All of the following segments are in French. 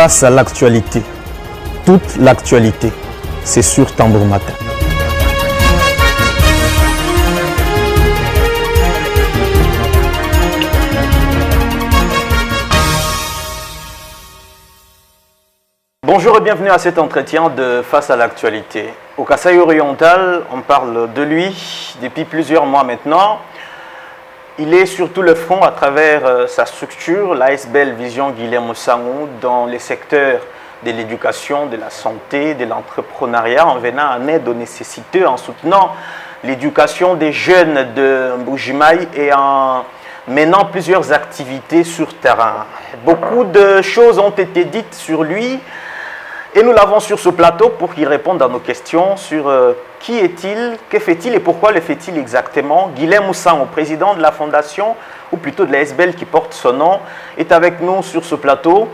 Face à l'actualité, toute l'actualité, c'est sur Tambour Matin. Bonjour et bienvenue à cet entretien de Face à l'actualité. Au Kasaï oriental, on parle de lui depuis plusieurs mois maintenant. Il est sur tout le front à travers sa structure, l'ASBL Vision Guilhem Sangou, dans les secteurs de l'éducation, de la santé, de l'entrepreneuriat, en venant en aide aux nécessiteux, en soutenant l'éducation des jeunes de Mbujimaï et en menant plusieurs activités sur terrain. Beaucoup de choses ont été dites sur lui. Et nous l'avons sur ce plateau pour qu'il réponde à nos questions sur qui est-il, que fait-il et pourquoi le fait-il exactement. Guilhem Sangou, président de la fondation, ou plutôt de la SBL qui porte son nom, est avec nous sur ce plateau.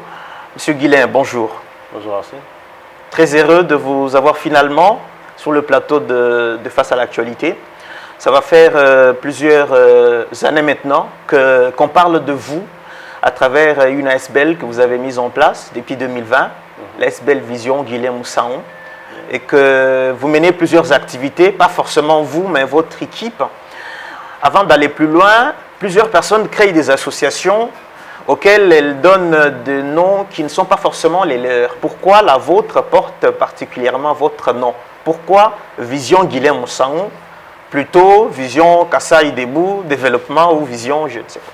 Monsieur Guilhem, bonjour. Bonjour Arsène. Très heureux de vous avoir finalement sur le plateau de Face à l'actualité. Ça va faire plusieurs années maintenant qu'on parle de vous à travers une ASBL que vous avez mise en place depuis 2020. L'ASBL Vision Guilhem Sangou, et que vous menez plusieurs activités, pas forcément vous, mais votre équipe. Avant d'aller plus loin, plusieurs personnes créent des associations auxquelles elles donnent des noms qui ne sont pas forcément les leurs. Pourquoi la vôtre porte particulièrement votre nom? Pourquoi Vision Guilhem Sangou, plutôt Vision Kasaï Debout, Développement ou Vision, je ne sais pas.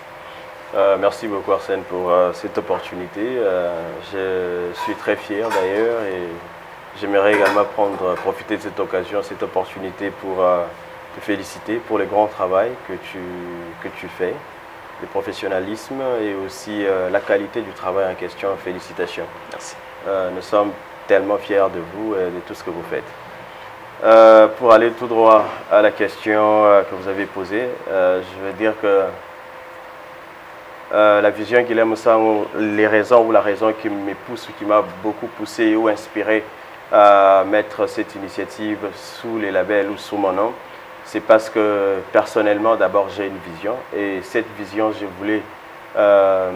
Merci beaucoup Arsène pour cette opportunité. Je suis très fier d'ailleurs et j'aimerais également profiter de cette occasion, cette opportunité pour te féliciter pour le grand travail que tu fais, le professionnalisme et aussi la qualité du travail en question. Félicitations. Merci. Nous sommes tellement fiers de vous et de tout ce que vous faites. Pour aller tout droit à la question que vous avez posée, je veux dire que la vision Guilhem Sangou, la raison qui me pousse, qui m'a beaucoup poussé ou inspiré à mettre cette initiative sous les labels ou sous mon nom, c'est parce que personnellement, d'abord, j'ai une vision et cette vision, je voulais la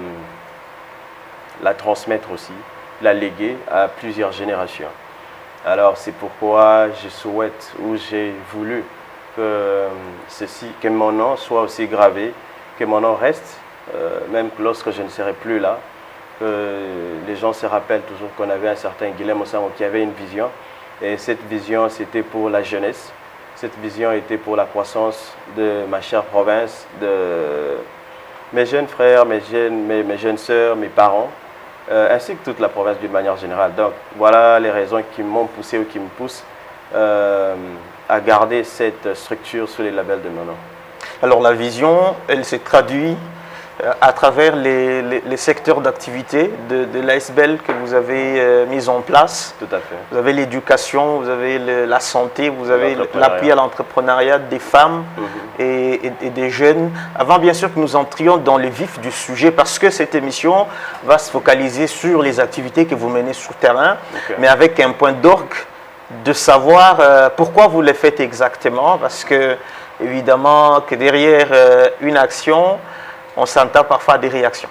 transmettre aussi, la léguer à plusieurs générations. Alors, c'est pourquoi je souhaite ou j'ai voulu que mon nom soit aussi gravé, que mon nom reste. Même lorsque je ne serai plus là, les gens se rappellent toujours qu'on avait un certain Guilhem Sangou qui avait une vision. Et cette vision, c'était pour la jeunesse. Cette vision était pour la croissance de ma chère province, de mes jeunes frères, mes jeunes sœurs, mes parents, ainsi que toute la province d'une manière générale. Donc, voilà les raisons qui m'ont poussé ou qui me poussent à garder cette structure sous les labels de mon nom. Alors, la vision, elle se traduit à travers les secteurs d'activité de l'ASBL que vous avez mis en place. Tout à fait. Vous avez l'éducation, vous avez la santé, vous avez l'appui à l'entrepreneuriat des femmes et des jeunes. Avant bien sûr que nous entrions dans le vif du sujet, parce que cette émission va se focaliser sur les activités que vous menez sur le terrain, mais avec un point d'orgue de savoir pourquoi vous les faites exactement, parce que évidemment que derrière une action, on s'entend parfois à des réactions.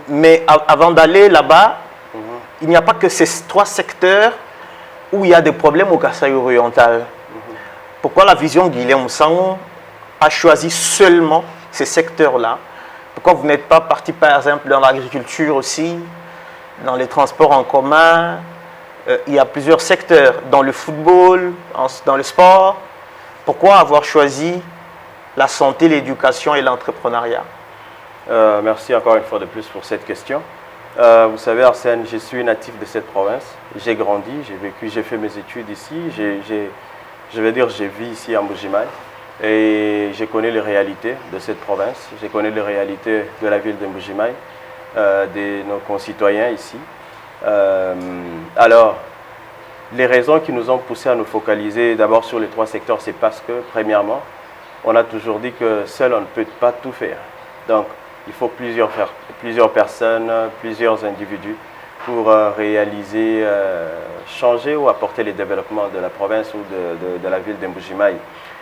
Mais avant d'aller là-bas, il n'y a pas que ces trois secteurs où il y a des problèmes au Kasaï oriental. Pourquoi la vision Guilhem Sangou a choisi seulement ces secteurs-là? Pourquoi vous n'êtes pas parti par exemple dans l'agriculture aussi, dans les transports en commun? Il y a plusieurs secteurs, dans le football, dans le sport. Pourquoi avoir choisi la santé, l'éducation et l'entrepreneuriat? Merci encore une fois de plus pour cette question. Vous savez Arsène, je suis natif de cette province. J'ai grandi, j'ai vécu, j'ai fait mes études ici. Je vais dire, j'ai vécu ici à Mbujimaï et je connais les réalités de cette province. Je connais les réalités de la ville de Mbujimaï, de nos concitoyens ici. Alors, les raisons qui nous ont poussé à nous focaliser d'abord sur les trois secteurs, c'est parce que, premièrement, on a toujours dit que seul on ne peut pas tout faire. Donc, il faut plusieurs personnes, plusieurs individus pour réaliser, changer ou apporter les développements de la province ou de la ville de Mbujimaï.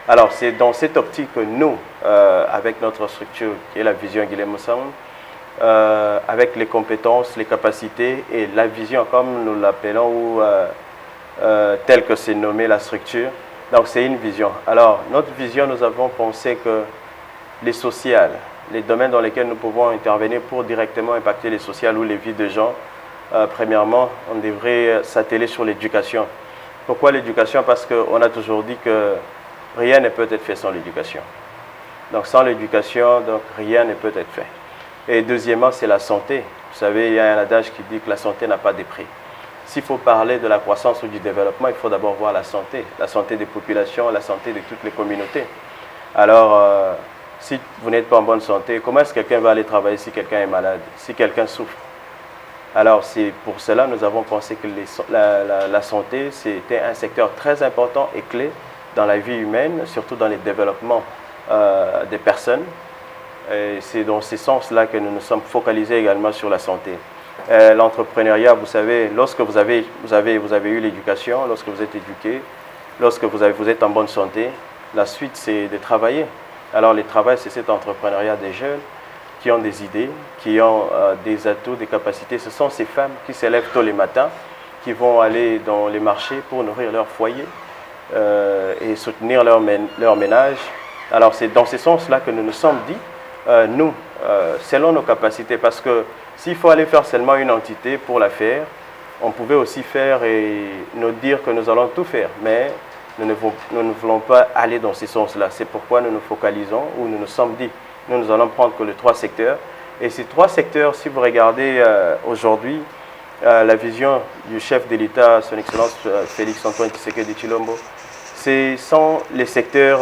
Alors, c'est dans cette optique que nous, avec notre structure qui est la vision Guilhem Sangou, avec les compétences, les capacités et la vision, comme nous l'appelons, ou tel que c'est nommé la structure. Donc c'est une vision. Alors notre vision, nous avons pensé que les sociales, les domaines dans lesquels nous pouvons intervenir pour directement impacter les sociales ou les vies de gens, premièrement, on devrait s'atteler sur l'éducation. Pourquoi l'éducation? Parce qu'on a toujours dit que rien ne peut être fait sans l'éducation. Donc sans l'éducation, donc rien ne peut être fait. Et deuxièmement, c'est la santé. Vous savez, il y a un adage qui dit que la santé n'a pas de prix. S'il faut parler de la croissance ou du développement, il faut d'abord voir la santé des populations, la santé de toutes les communautés. Alors, si vous n'êtes pas en bonne santé, comment est-ce que quelqu'un va aller travailler si quelqu'un est malade, si quelqu'un souffre? Alors, c'est pour cela que nous avons pensé que la santé, c'était un secteur très important et clé dans la vie humaine, surtout dans les développements des personnes. Et c'est dans ce sens-là que nous nous sommes focalisés également sur la santé. L'entrepreneuriat, vous savez, lorsque vous avez eu l'éducation, lorsque vous êtes éduqué, lorsque vous êtes en bonne santé, la suite, c'est de travailler. Alors, le travail, c'est cet entrepreneuriat des jeunes qui ont des idées, qui ont des atouts, des capacités. Ce sont ces femmes qui se lèvent tôt les matins, qui vont aller dans les marchés pour nourrir leur foyer et soutenir leur ménage. Alors, c'est dans ce sens-là que nous nous sommes dit, nous, selon nos capacités, parce que s'il faut aller faire seulement une entité pour la faire, on pouvait aussi faire et nous dire que nous allons tout faire, mais nous ne voulons pas aller dans ce sens-là. C'est pourquoi nous nous focalisons, ou nous nous sommes dit, nous allons prendre que les 3 secteurs. Et ces 3 secteurs, si vous regardez aujourd'hui, la vision du chef de l'État, son Excellence Félix Antoine Tshisekedi Tshilombo, ce sont les secteurs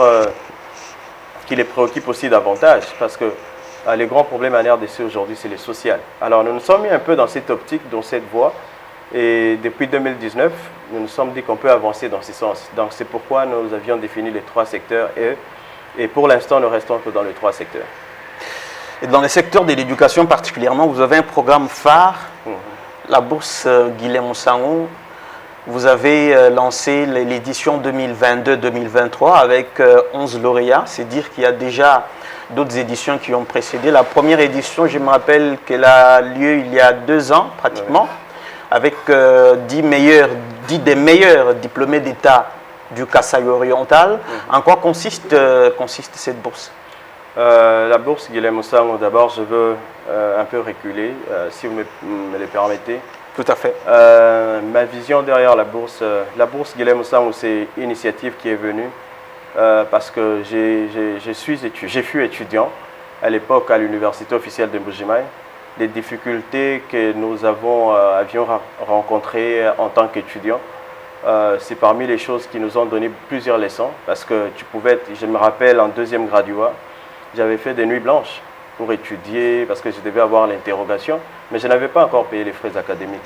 qui les préoccupent aussi davantage, parce que les grands problèmes en RDC aujourd'hui, c'est les social. Alors nous nous sommes mis un peu dans cette optique, dans cette voie, et depuis 2019, nous nous sommes dit qu'on peut avancer dans ce sens. Donc c'est pourquoi nous avions défini les 3 secteurs, et pour l'instant, nous restons que dans les 3 secteurs. Et dans le secteur de l'éducation particulièrement, vous avez un programme phare, la bourse Guilhem Osango. Vous avez lancé l'édition 2022-2023 avec 11 lauréats. C'est dire qu'il y a déjà d'autres éditions qui ont précédé. La première édition, je me rappelle qu'elle a lieu il y a 2 ans pratiquement, avec 10 des meilleurs diplômés d'État du Kasaï oriental. En quoi consiste cette bourse? La bourse Guilhem Osango, d'abord, je veux un peu reculer, si vous me le permettez. Tout à fait. Ma vision derrière la bourse Guilhem Osango, c'est une initiative qui est venue parce que j'ai fui étudiant à l'époque à l'université officielle de Mbujimaï. Les difficultés que nous avions rencontrées en tant qu'étudiants, c'est parmi les choses qui nous ont donné plusieurs leçons, parce que je me rappelle en 2e graduat, j'avais fait des nuits blanches pour étudier, parce que je devais avoir l'interrogation, mais je n'avais pas encore payé les frais académiques.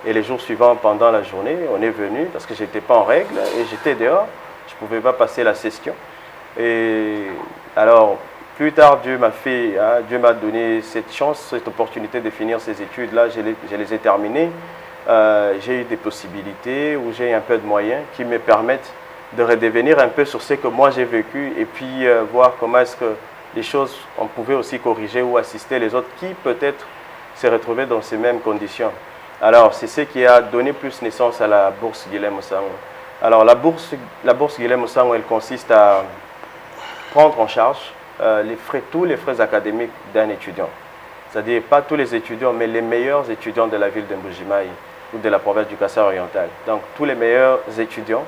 Et les jours suivants, pendant la journée, on est venu, parce que je n'étais pas en règle, et j'étais dehors, je ne pouvais pas passer la session. Et alors, plus tard, Dieu m'a donné cette chance, cette opportunité de finir ces études-là, je les ai terminées. J'ai eu des possibilités, où j'ai un peu de moyens qui me permettent de redevenir un peu sur ce que moi j'ai vécu, et puis voir comment est-ce que les choses, on pouvait aussi corriger ou assister les autres qui peut-être se retrouvaient dans ces mêmes conditions. Alors, c'est ce qui a donné plus naissance à la bourse Guilhem Osango. Alors, la bourse Guilhem Osango, elle consiste à prendre en charge tous les frais académiques d'un étudiant. C'est-à-dire, pas tous les étudiants, mais les meilleurs étudiants de la ville de Mbujimaï ou de la province du Kasaï oriental. Donc, tous les meilleurs étudiants,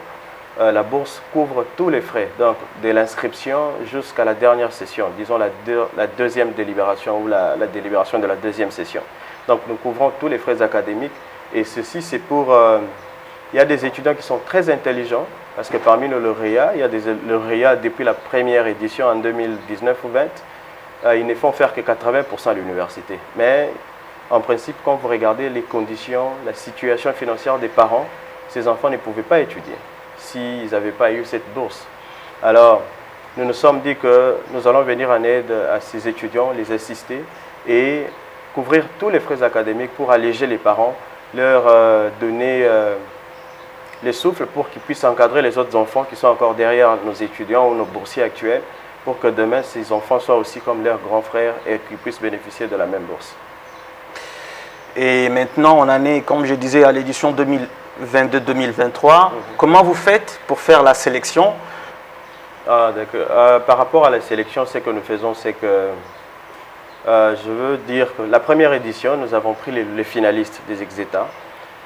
la bourse couvre tous les frais, donc de l'inscription jusqu'à la dernière session, disons la deuxième délibération ou la délibération de la 2e session. Donc nous couvrons tous les frais académiques, et ceci c'est pour... il y a des étudiants qui sont très intelligents, parce que parmi nos lauréats, il y a des lauréats depuis la première édition en 2019 ou 20, ils ne font faire que 80% à l'université. Mais en principe, quand vous regardez les conditions, la situation financière des parents, ces enfants ne pouvaient pas étudier s'ils n'avaient pas eu cette bourse. Alors, nous nous sommes dit que nous allons venir en aide à ces étudiants, les assister et couvrir tous les frais académiques pour alléger les parents, leur donner les souffles pour qu'ils puissent encadrer les autres enfants qui sont encore derrière nos étudiants ou nos boursiers actuels, pour que demain, ces enfants soient aussi comme leurs grands frères et qu'ils puissent bénéficier de la même bourse. Et maintenant, on en est, comme je disais, à l'édition 2022-2023. Comment vous faites pour faire la sélection? Par rapport à la sélection, ce que nous faisons, c'est que je veux dire que la première édition, nous avons pris les finalistes des Exeta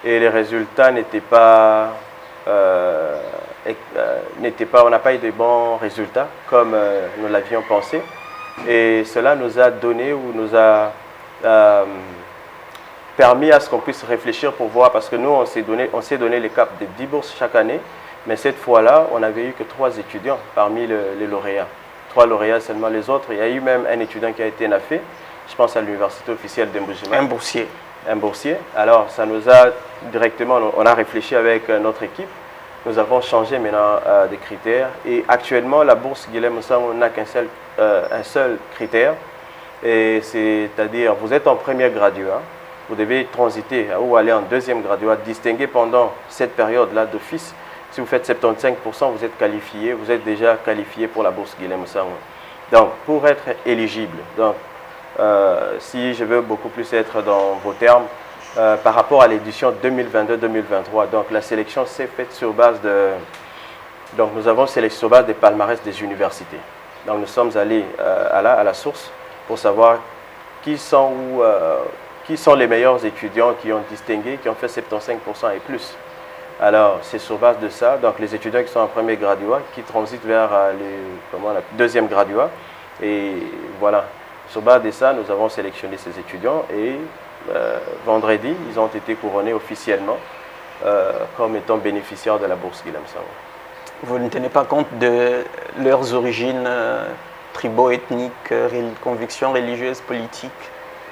et les résultats n'étaient pas, on n'a pas eu de bons résultats comme nous l'avions pensé. Et cela nous a donné ou nous a permis à ce qu'on puisse réfléchir pour voir, parce que nous, on s'est donné les caps de 10 bourses chaque année, mais cette fois-là, on n'avait eu que 3 étudiants parmi les lauréats. 3 lauréats seulement. Les autres, il y a eu même un étudiant qui a été nafé, je pense à l'université officielle de Mbuji-Mayi. Un boursier. Un boursier. Alors, ça nous a directement, on a réfléchi avec notre équipe. Nous avons changé maintenant des critères. Et actuellement, la bourse Guilhem Moussango n'a qu'un seul critère. Et c'est-à-dire, vous êtes en premier graduat, vous devez transiter ou aller en deuxième graduat, distinguer pendant cette période-là d'office. Si vous faites 75%, vous êtes qualifié, vous êtes déjà qualifié pour la bourse Guilhem Moussango. Donc, pour être éligible, donc, si je veux beaucoup plus être dans vos termes, par rapport à l'édition 2022-2023, donc la sélection s'est faite sur base de... Donc nous avons sélectionné sur base des palmarès des universités. Donc nous sommes allés à la source pour savoir qui sont les meilleurs étudiants qui ont distingué, qui ont fait 75% et plus. Alors c'est sur base de ça, donc les étudiants qui sont en premier graduat, qui transitent vers le deuxième graduat, et voilà. Sur base de ça, nous avons sélectionné ces étudiants et vendredi, ils ont été couronnés officiellement comme étant bénéficiaires de la bourse Guilhem Moussango. Vous ne tenez pas compte de leurs origines tribo-ethniques, convictions religieuses, politiques?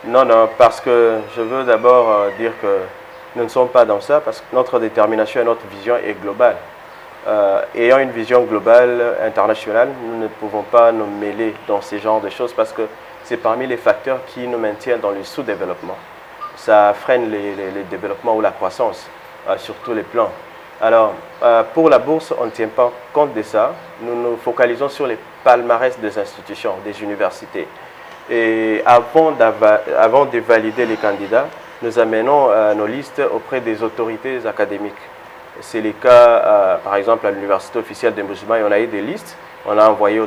Non, non, parce que je veux d'abord dire que nous ne sommes pas dans ça, parce que notre détermination et notre vision est globale. Ayant une vision globale, internationale, nous ne pouvons pas nous mêler dans ces genres de choses parce que c'est parmi les facteurs qui nous maintiennent dans le sous-développement. Ça freine le développement ou la croissance sur tous les plans. Alors, pour la bourse, on ne tient pas compte de ça. Nous nous focalisons sur les palmarès des institutions, des universités. Et avant de valider les candidats, nous amenons nos listes auprès des autorités académiques. C'est le cas, par exemple, à l'université officielle de Mbuji-Mayi, on a eu des listes. On a envoyé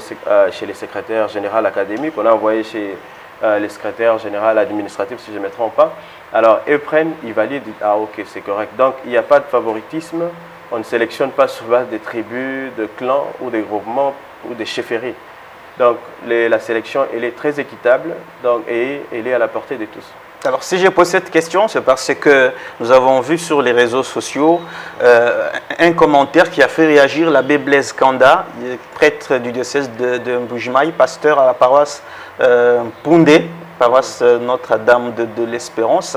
chez les secrétaires généraux académiques, on a envoyé chez les secrétaires généraux administratifs, si je ne me trompe pas. Alors, eux prennent, ils valident, ah ok, c'est correct. Donc, il n'y a pas de favoritisme, on ne sélectionne pas sur base des tribus, de clans ou des groupements ou des chefferies. Donc, la sélection, elle est très équitable et elle est à la portée de tous. Alors, si je pose cette question, c'est parce que nous avons vu sur les réseaux sociaux un commentaire qui a fait réagir l'abbé Blaise Kanda, prêtre du diocèse de Mbuji-Mayi, pasteur à la paroisse Poundé, paroisse Notre-Dame de l'Espérance.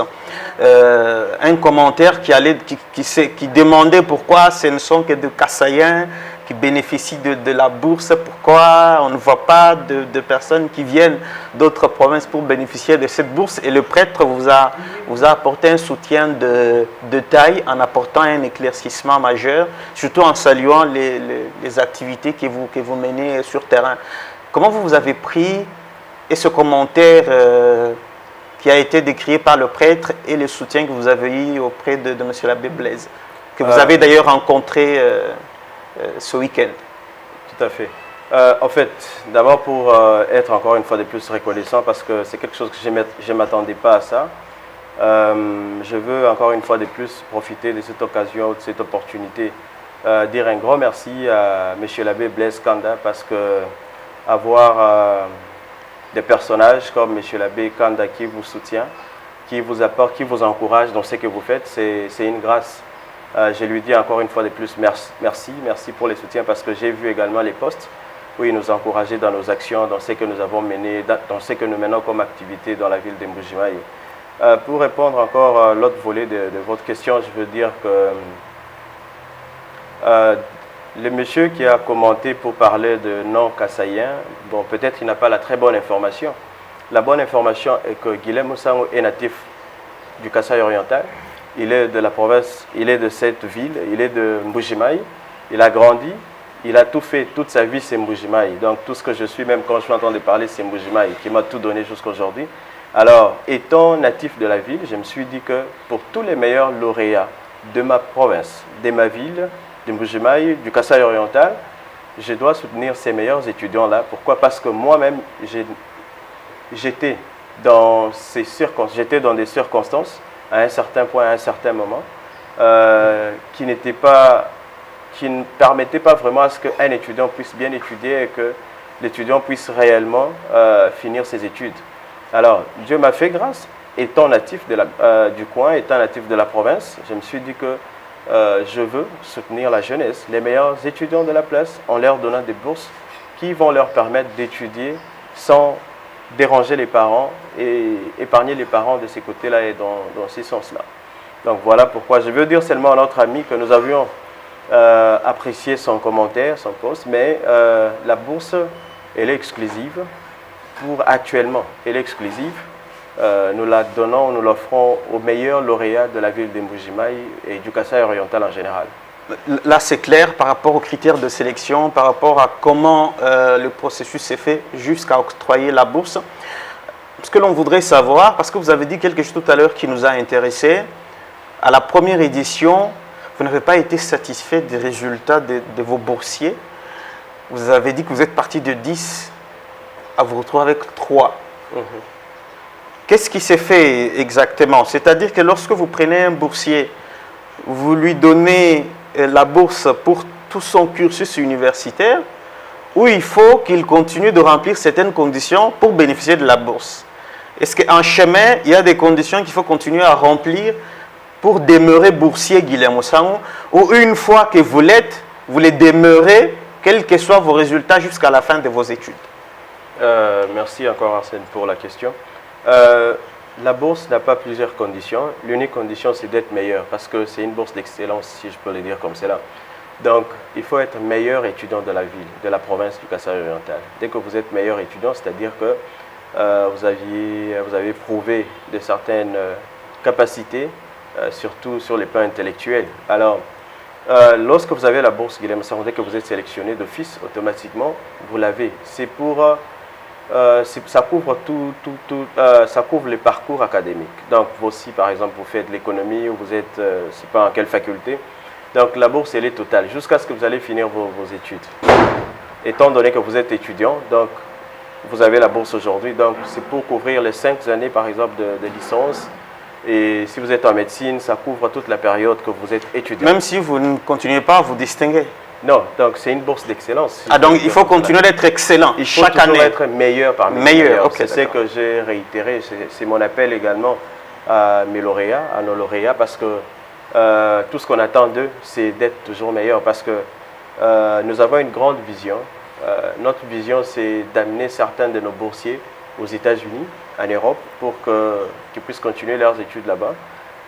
Un commentaire qui demandait pourquoi ce ne sont que des Kassaïens qui bénéficient de la bourse, pourquoi on ne voit pas de personnes qui viennent d'autres provinces pour bénéficier de cette bourse. Et le prêtre vous a apporté un soutien de taille en apportant un éclaircissement majeur, surtout en saluant les activités que vous menez sur terrain. Comment vous avez pris et ce commentaire qui a été décrié par le prêtre et le soutien que vous avez eu auprès de M. l'abbé Blaise, que vous avez d'ailleurs rencontré ce week-end? Tout à fait. En fait, d'abord pour être encore une fois de plus reconnaissant, parce que c'est quelque chose que je ne m'attendais pas à ça, je veux encore une fois de plus profiter de cette occasion, de cette opportunité, dire un grand merci à M. l'abbé Blaise Kanda, parce que avoir des personnages comme M. l'abbé Kanda qui vous soutient, qui vous apporte, qui vous encourage dans ce que vous faites, c'est une grâce. Je lui dis encore une fois de plus merci pour les soutiens, parce que j'ai vu également les posts où il nous encourageait dans nos actions, dans ce que nous avons mené, dans ce que nous menons comme activité dans la ville de Mbuji-Mayi. Pour répondre encore à l'autre volet de votre question, je veux dire que le monsieur qui a commenté pour parler de non-Kassaïens, bon, peut-être il n'a pas la très bonne information. La bonne information est que Guilhem Moussango est natif du Kasaï oriental. Il est de la province, il est de cette ville, il est de Mbuji-Mayi. Il a grandi, il a tout fait, toute sa vie, c'est Mbujimaï. Donc tout ce que je suis, même quand je suis en train de parler, c'est Mbujimaï qui m'a tout donné jusqu'à aujourd'hui. Alors, étant natif de la ville, je me suis dit que pour tous les meilleurs lauréats de ma province, de ma ville, de Mbujimaï, du Kasaï oriental, je dois soutenir ces meilleurs étudiants-là. Pourquoi? Parce que moi-même, j'étais dans des circonstances, à un certain point, à un certain moment, qui ne permettaient pas vraiment à ce qu'un étudiant puisse bien étudier et que l'étudiant puisse réellement finir ses études. Alors, Dieu m'a fait grâce, étant natif du coin, étant natif de la province, je me suis dit que je veux soutenir la jeunesse, les meilleurs étudiants de la place, en leur donnant des bourses qui vont leur permettre d'étudier sans déranger les parents et épargner les parents de ces côtés-là et dans ces sens-là. Donc voilà pourquoi je veux dire seulement à notre ami que nous avions apprécié son commentaire, son post, mais la bourse, elle est exclusive pour actuellement. Elle est exclusive. Nous la donnons, nous l'offrons aux meilleurs lauréats de la ville de Mbujimaï et du Kasaï oriental en général. Là, c'est clair par rapport aux critères de sélection, par rapport à comment le processus s'est fait jusqu'à octroyer la bourse. Ce que l'on voudrait savoir, parce que vous avez dit quelque chose tout à l'heure qui nous a intéressés, à la première édition, vous n'avez pas été satisfait des résultats de vos boursiers. Vous avez dit que vous êtes parti de 10 à vous retrouver avec 3. Qu'est-ce qui s'est fait exactement? C'est-à-dire que lorsque vous prenez un boursier, vous lui donnez la bourse pour tout son cursus universitaire, ou il faut qu'il continue de remplir certaines conditions pour bénéficier de la bourse? Est-ce qu'en chemin, il y a des conditions qu'il faut continuer à remplir pour demeurer boursier Guilherme Ossango, ou une fois que vous l'êtes, vous les demeurez, quels que soient vos résultats jusqu'à la fin de vos études? Merci encore Arsène pour la question. La bourse n'a pas plusieurs conditions. L'unique condition, c'est d'être meilleur, parce que c'est une bourse d'excellence, si je peux le dire comme cela. Donc, il faut être meilleur étudiant de la ville, de la province du Kasaï oriental. Dès que vous êtes meilleur étudiant, c'est-à-dire que vous avez prouvé de certaines capacités, surtout sur les plans intellectuels. Alors, lorsque vous avez la bourse Guilherme Ossango, dès que vous êtes sélectionné d'office, automatiquement, vous l'avez. C'est pour... ça couvre ça couvre les parcours académiques. Donc, vous aussi, par exemple, vous faites de l'économie ou vous êtes, je ne sais pas en quelle faculté. Donc, la bourse, elle est totale jusqu'à ce que vous allez finir vos études. Étant donné que vous êtes étudiant, donc, vous avez la bourse aujourd'hui. Donc, c'est pour couvrir les 5 années, par exemple, de licence. Et si vous êtes en médecine, ça couvre toute la période que vous êtes étudiant. Même si vous ne continuez pas à vous distinguer? Non, donc c'est une bourse d'excellence. Ah, donc il faut continuer d'être excellent chaque année. Il faut être meilleur parmi les meilleurs. Okay, c'est ce que j'ai réitéré. C'est mon appel également à mes lauréats, à nos lauréats, parce que tout ce qu'on attend d'eux, c'est d'être toujours meilleur. Parce que nous avons une grande vision. Notre vision, c'est d'amener certains de nos boursiers aux États-Unis, en Europe, pour qu'ils puissent continuer leurs études là-bas.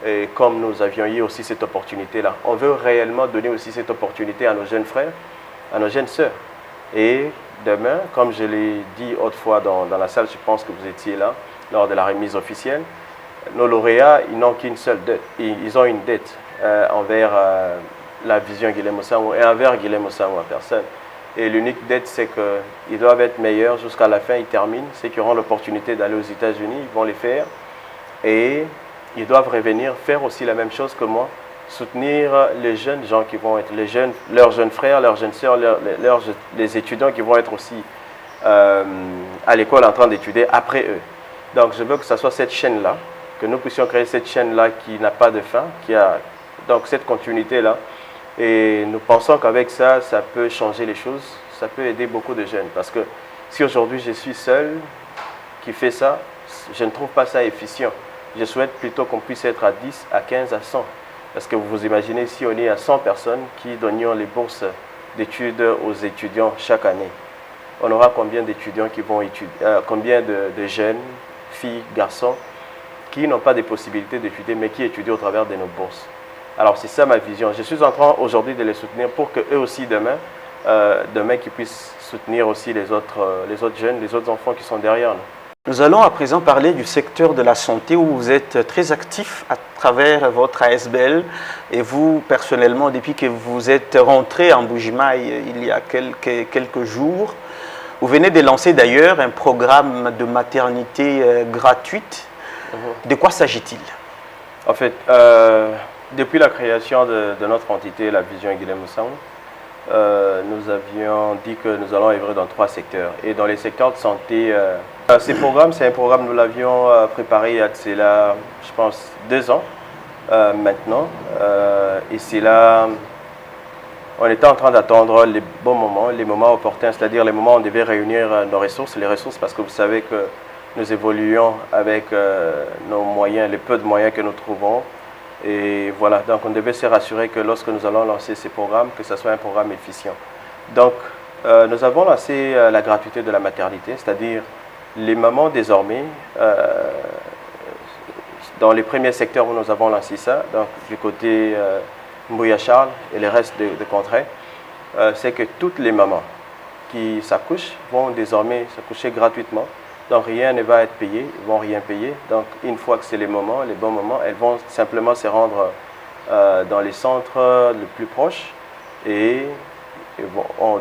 Et comme nous avions eu aussi cette opportunité-là, on veut réellement donner aussi cette opportunité à nos jeunes frères, à nos jeunes sœurs. Et demain, comme je l'ai dit autrefois dans la salle, je pense que vous étiez là, lors de la remise officielle, nos lauréats, ils n'ont qu'une seule dette. Ils ont une dette envers la vision Guilherme Ossango et envers Guilherme Ossango en personne. Et l'unique dette, c'est qu'ils doivent être meilleurs jusqu'à la fin, ils terminent. Ceux qui auront l'opportunité d'aller aux États-Unis, ils vont les faire. Et ils doivent revenir faire aussi la même chose que moi, soutenir les jeunes gens qui vont être leurs jeunes frères, leurs jeunes sœurs, les étudiants qui vont être aussi à l'école en train d'étudier après eux. Donc je veux que ce soit cette chaîne-là, que nous puissions créer cette chaîne-là qui n'a pas de fin, qui a donc cette continuité-là. Et nous pensons qu'avec ça, ça peut changer les choses, ça peut aider beaucoup de jeunes. Parce que si aujourd'hui je suis seul qui fait ça, je ne trouve pas ça efficient. Je souhaite plutôt qu'on puisse être à 10, à 15, à 100. Parce que vous vous imaginez, si on est à 100 personnes qui donnions les bourses d'études aux étudiants chaque année, on aura combien d'étudiants qui vont étudier, combien de jeunes, filles, garçons, qui n'ont pas de possibilités d'étudier, mais qui étudient au travers de nos bourses. Alors c'est ça ma vision. Je suis en train aujourd'hui de les soutenir pour qu'eux aussi demain qu'ils puissent soutenir aussi les autres jeunes, les autres enfants qui sont derrière nous. Nous allons à présent parler du secteur de la santé où vous êtes très actif à travers votre ASBL et vous personnellement depuis que vous êtes rentré en Bujimaï il y a quelques jours. Vous venez de lancer d'ailleurs un programme de maternité gratuite. De quoi s'agit-il? En fait, depuis la création de notre entité, la Vision Guilhem Moussaoun, nous avions dit que nous allons œuvrer dans 3 secteurs. Et dans les secteurs de santé, ces programmes, c'est un programme, nous l'avions préparé il y a de cela, je pense, 2 ans maintenant. Et c'est là, on était en train d'attendre les bons moments, les moments opportuns, c'est-à-dire les moments où on devait réunir nos ressources, les ressources parce que vous savez que nous évoluons avec nos moyens, les peu de moyens que nous trouvons. Et voilà, donc on devait se rassurer que lorsque nous allons lancer ces programmes, que ce soit un programme efficient. Donc nous avons lancé la gratuité de la maternité, c'est-à-dire les mamans désormais, dans les premiers secteurs où nous avons lancé ça, donc du côté Mbouya Charles et les restes de contrées, c'est que toutes les mamans qui s'accouchent vont désormais s'accoucher gratuitement. Donc rien ne va être payé, ils ne vont rien payer. Donc une fois que c'est les bons moments, elles vont simplement se rendre dans les centres les plus proches et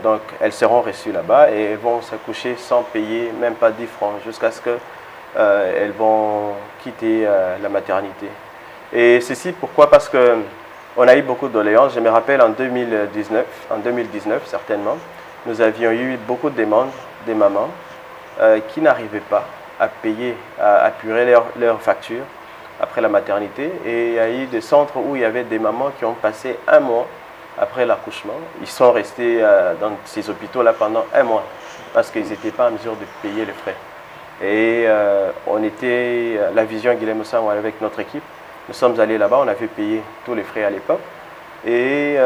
donc elles seront reçues là-bas et elles vont s'accoucher sans payer même pas 10 francs jusqu'à ce qu'elles vont quitter la maternité. Et ceci pourquoi? Parce que on a eu beaucoup de doléances. Je me rappelle en 2019 certainement, nous avions eu beaucoup de demandes des mamans qui n'arrivaient pas à payer, à apurer leurs factures après la maternité. Et il y a eu des centres où il y avait des mamans qui ont passé 1 mois après l'accouchement. Ils sont restés dans ces hôpitaux-là pendant 1 mois parce qu'ils n'étaient pas en mesure de payer les frais. Et on était, la Vision Guilhem Moussaoun avec notre équipe, nous sommes allés là-bas, on avait payé tous les frais à l'époque. Et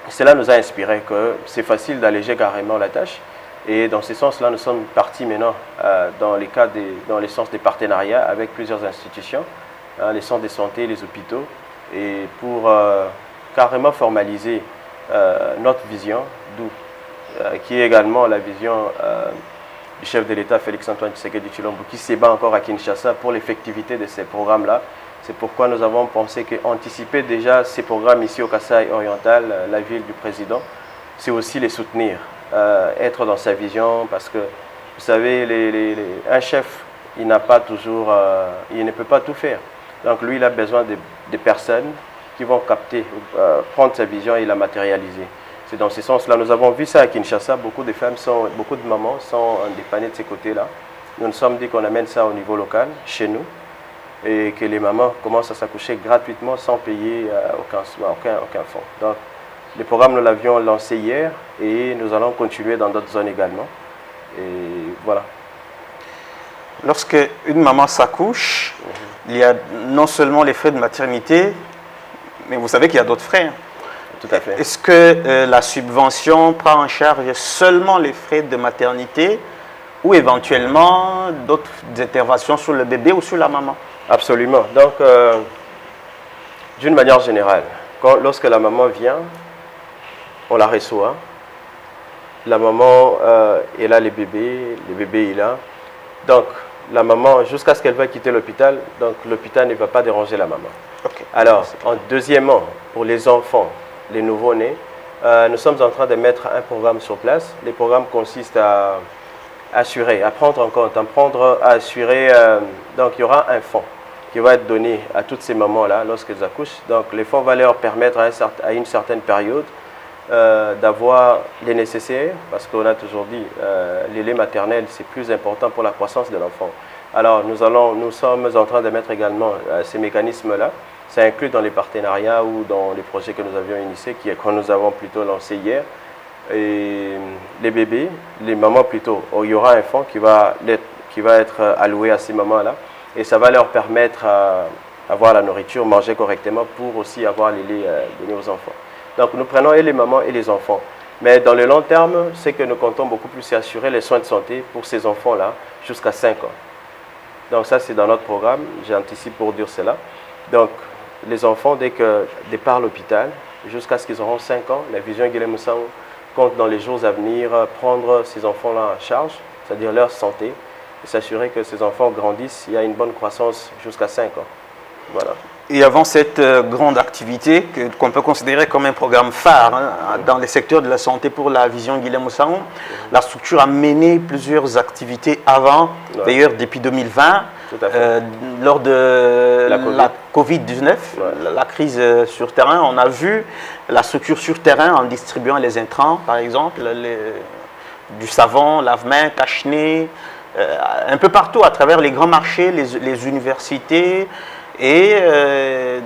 cela nous a inspiré que c'est facile d'alléger carrément la tâche. Et dans ce sens-là, nous sommes partis maintenant dans les sens des partenariats avec plusieurs institutions, les centres de santé, les hôpitaux, et pour carrément formaliser notre vision, qui est également la vision du chef de l'État, Félix-Antoine Tshisekedi Tshilombo, qui se bat encore à Kinshasa pour l'effectivité de ces programmes-là. C'est pourquoi nous avons pensé qu'anticiper déjà ces programmes ici au Kasaï oriental, la ville du président, c'est aussi les soutenir. Être dans sa vision parce que vous savez un chef il n'a pas toujours il ne peut pas tout faire, donc lui il a besoin de personnes qui vont capter prendre sa vision et la matérialiser. C'est dans ce sens là nous avons vu ça à Kinshasa, beaucoup de femmes beaucoup de mamans sont dépannées de ces côtés là. Nous nous sommes dit qu'on amène ça au niveau local chez nous et que les mamans commencent à s'accoucher gratuitement sans payer aucun fonds. Donc le programme, nous l'avions lancé hier et nous allons continuer dans d'autres zones également. Et voilà. Lorsque une maman s'accouche, il y a non seulement les frais de maternité, mais vous savez qu'il y a d'autres frais. Tout à fait. Est-ce que la subvention prend en charge seulement les frais de maternité ou éventuellement d'autres interventions sur le bébé ou sur la maman? Absolument. Donc, d'une manière générale, lorsque la maman vient, on la reçoit. La maman est là, le bébé est là. Donc, la maman, jusqu'à ce qu'elle va quitter l'hôpital, donc l'hôpital ne va pas déranger la maman. Okay. Alors, deuxièmement, pour les enfants, les nouveau-nés, nous sommes en train de mettre un programme sur place. Les programmes consistent à assurer, à prendre en compte, à assurer. Donc, il y aura un fonds qui va être donné à toutes ces mamans-là lorsqu'elles accouchent. Donc, les fonds vont leur permettre à une certaine période d'avoir les nécessaires, parce qu'on a toujours dit les laits maternels c'est plus important pour la croissance de l'enfant. Alors nous sommes en train de mettre également ces mécanismes-là. C'est inclus dans les partenariats ou dans les projets que nous avions initiés, que nous avons plutôt lancé hier. Et les bébés, les mamans plutôt, il y aura un fonds qui va être alloué à ces mamans-là et ça va leur permettre d'avoir la nourriture, manger correctement pour aussi avoir les laits donnés aux enfants. Donc nous prenons et les mamans et les enfants. Mais dans le long terme, c'est que nous comptons beaucoup plus assurer les soins de santé pour ces enfants-là jusqu'à 5 ans. Donc ça, c'est dans notre programme. J'anticipe pour dire cela. Donc les enfants, départ l'hôpital, jusqu'à ce qu'ils auront 5 ans, la Vision Guilhem Moussaoun compte dans les jours à venir prendre ces enfants-là en charge, c'est-à-dire leur santé, et s'assurer que ces enfants grandissent, il y a une bonne croissance jusqu'à 5 ans. Voilà. Et avant cette grande activité qu'on peut considérer comme un programme phare dans les secteurs de la santé pour la vision Guilhem Ossaon, la structure a mené plusieurs activités avant, d'ailleurs depuis 2020, lors de la Covid-19, la crise sur terrain. On a vu la structure sur terrain en distribuant les intrants, par exemple, du savon, lave-main, cache-nez, un peu partout à travers les grands marchés, les universités. Et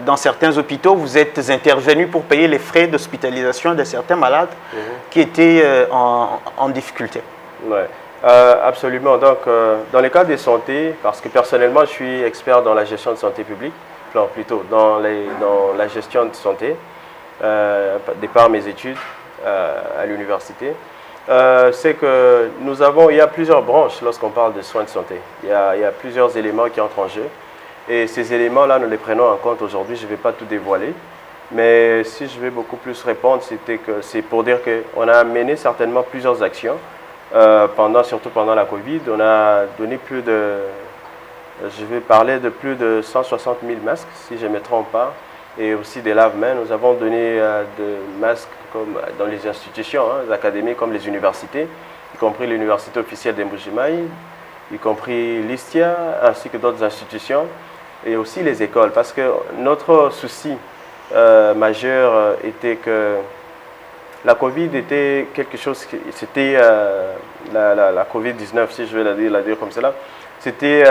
dans certains hôpitaux, vous êtes intervenu pour payer les frais d'hospitalisation de certains malades qui étaient en difficulté. Oui, absolument. Donc, dans les cas de santé, parce que personnellement, je suis expert dans la gestion de santé publique, enfin, plutôt dans la gestion de santé, de par mes études à l'université, c'est que il y a plusieurs branches lorsqu'on parle de soins de santé. Il y a plusieurs éléments qui entrent en jeu. Et ces éléments-là, nous les prenons en compte aujourd'hui. Je ne vais pas tout dévoiler. Mais si je vais beaucoup plus répondre, c'est pour dire qu'on a mené certainement plusieurs actions. Surtout pendant la Covid, on a donné je vais parler de plus de 160 000 masques, si je ne me trompe pas. Et aussi des lave-mains. Nous avons donné des masques comme dans les institutions, les académies comme les universités, y compris l'université officielle d'Mbujimai, y compris l'ISTIA, ainsi que d'autres institutions. Et aussi les écoles, parce que notre souci majeur était que la Covid était quelque chose, c'était la Covid-19, si je vais la dire comme cela, c'était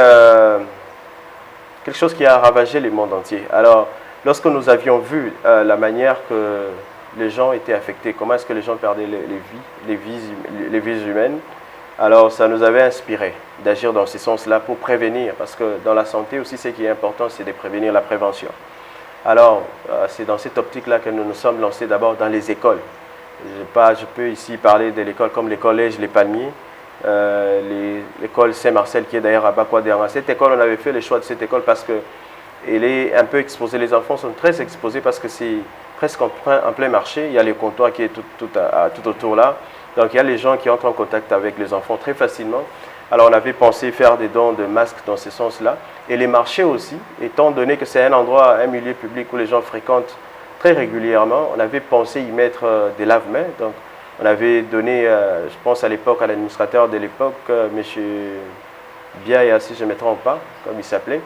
quelque chose qui a ravagé le monde entier. Alors, lorsque nous avions vu la manière que les gens étaient affectés, comment est-ce que les gens perdaient les vies humaines, alors ça nous avait inspiré d'agir dans ce sens-là pour prévenir, parce que dans la santé aussi, ce qui est important, c'est de prévenir la prévention. Alors, c'est dans cette optique-là que nous nous sommes lancés d'abord dans les écoles. Je peux ici parler de l'école comme les collèges, les Palmiers, l'école Saint-Marcel qui est d'ailleurs à Bakwa-Derma. Cette école, on avait fait le choix de cette école parce qu'elle est un peu exposée. Les enfants sont très exposés parce que c'est presque en plein marché. Il y a les comptoirs qui est tout autour là. Donc il y a les gens qui entrent en contact avec les enfants très facilement. Alors on avait pensé faire des dons de masques dans ce sens-là. Et les marchés aussi, étant donné que c'est un endroit, un milieu public où les gens fréquentent très régulièrement, on avait pensé y mettre des lave-mains. Donc on avait donné, je pense à l'époque, à l'administrateur de l'époque, M. Biaya, si je ne me trompe pas, comme il s'appelait.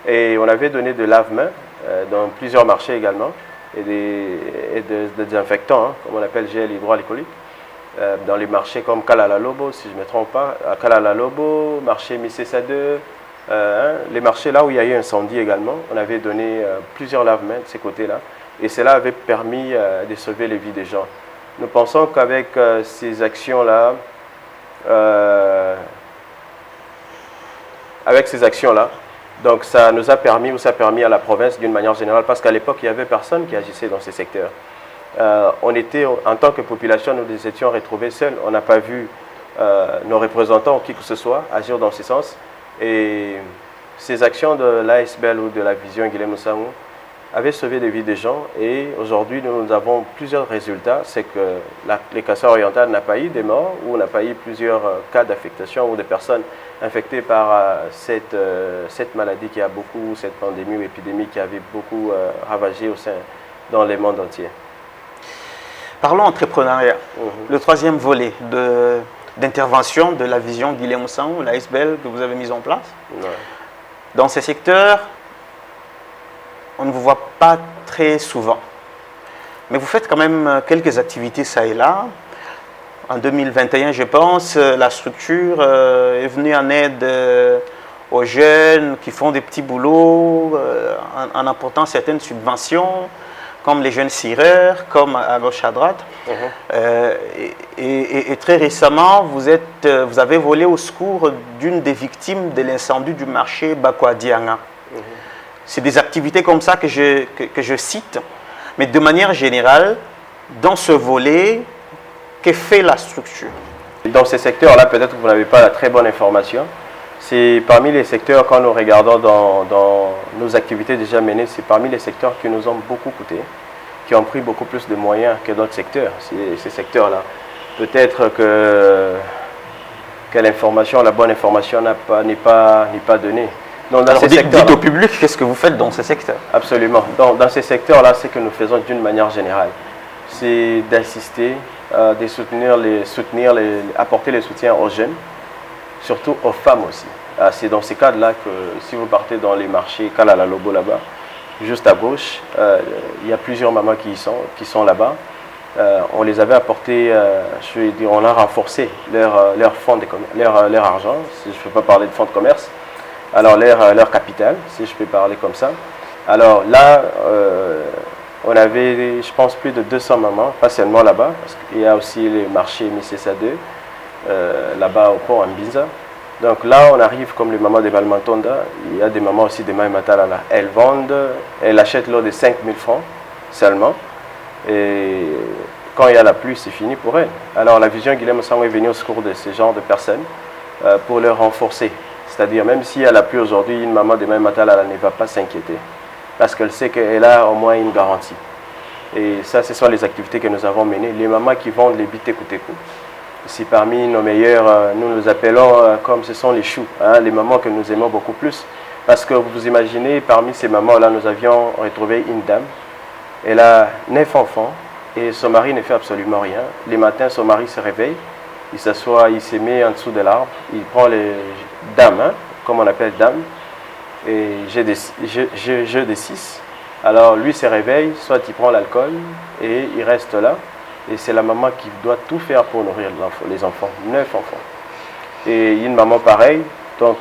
Et on avait donné de lave-mains dans plusieurs marchés également, et des désinfectants, comme on appelle gel hydroalcoolique. Dans les marchés comme Kalala Lobo, si je ne me trompe pas, à Kalala Lobo, marché Missessa 2, les marchés là où il y a eu un incendie également, on avait donné plusieurs lave-mains de ces côtés-là, et cela avait permis de sauver les vies des gens. Nous pensons qu'avec ces actions-là, donc ça nous a permis, ou ça a permis à la province d'une manière générale, parce qu'à l'époque, il n'y avait personne qui agissait dans ces secteurs. On était, en tant que population, nous étions retrouvés seuls. On n'a pas vu nos représentants ou qui que ce soit agir dans ce sens. Et ces actions de l'ASBL ou de la vision Guilhem Ossaon avaient sauvé des vies des gens. Et aujourd'hui, nous avons plusieurs résultats. C'est que les Kassai orientales n'a pas eu des morts ou n'a pas eu plusieurs cas d'affectation ou de personnes infectées par cette maladie qui a beaucoup, cette pandémie ou épidémie qui avait beaucoup ravagé dans le monde entier. Parlons entrepreneuriat. Le troisième volet d'intervention de la vision Guilhem Ossaon, la SBL que vous avez mise en place. Dans ces secteurs, on ne vous voit pas très souvent. Mais vous faites quand même quelques activités ça et là. En 2021, je pense, la structure est venue en aide aux jeunes qui font des petits boulots en apportant certaines subventions, comme les jeunes cireurs, comme à gauche à droite. Et très récemment, vous avez volé au secours d'une des victimes de l'incendie du marché Bakwa-Dianga. C'est des activités comme ça que je cite, mais de manière générale, dans ce volet, que fait la structure? Dans ces secteurs-là, peut-être que vous n'avez pas la très bonne information. C'est parmi les secteurs, quand nous regardons dans nos activités déjà menées, c'est parmi les secteurs qui nous ont beaucoup coûté, qui ont pris beaucoup plus de moyens que d'autres secteurs, ces secteurs-là. Peut-être que que l'information, la bonne information n'est pas donnée. Donc, dans Alors, ces secteurs, dites au public, qu'est-ce que vous faites dans ces secteurs? Absolument. Dans ces secteurs-là, ce que nous faisons d'une manière générale, c'est d'assister, apporter les soutiens aux jeunes, surtout aux femmes aussi. C'est dans ces cadres-là que si vous partez dans les marchés Kalala Lobo là-bas, juste à gauche, il y a plusieurs mamans qui sont là-bas. On les avait apportés, je vais dire, on a renforcé leur fonds leur argent, si je ne peux pas parler de fonds de commerce, alors leur capital, si je peux parler comme ça. Alors là, on avait, je pense, plus de 200 mamans, pas seulement là-bas, parce qu'il y a aussi les marchés Missessa 2, là-bas au port Mbinza. Donc là, on arrive comme les mamans de Balmantonda, il y a des mamans aussi de Maïmatala là. Elles vendent, elles achètent l'eau de 5 000 francs seulement. Et quand il y a la pluie, c'est fini pour elles. Alors la vision Guilhem Osango est venue au secours de ce genre de personnes pour leur renforcer. C'est-à-dire, même s'il y a la pluie aujourd'hui, une maman de Maïmatala ne va pas s'inquiéter. Parce qu'elle sait qu'elle a au moins une garantie. Et ça, ce sont les activités que nous avons menées. Les mamans qui vendent les biteku-teku. Si parmi nos meilleurs, nous nous appelons comme ce sont les choux, hein, les mamans que nous aimons beaucoup plus. Parce que vous imaginez, parmi ces mamans-là, nous avions retrouvé une dame. Elle a 9 enfants et son mari ne fait absolument rien. Les matins, son mari se réveille, il s'assoit, il se met en dessous de l'arbre, il prend les dames, hein, comme on appelle dames, et jeu de 6. Alors lui se réveille, soit il prend l'alcool et il reste là. Et c'est la maman qui doit tout faire pour nourrir les enfants, 9 enfants. Et une maman pareille, donc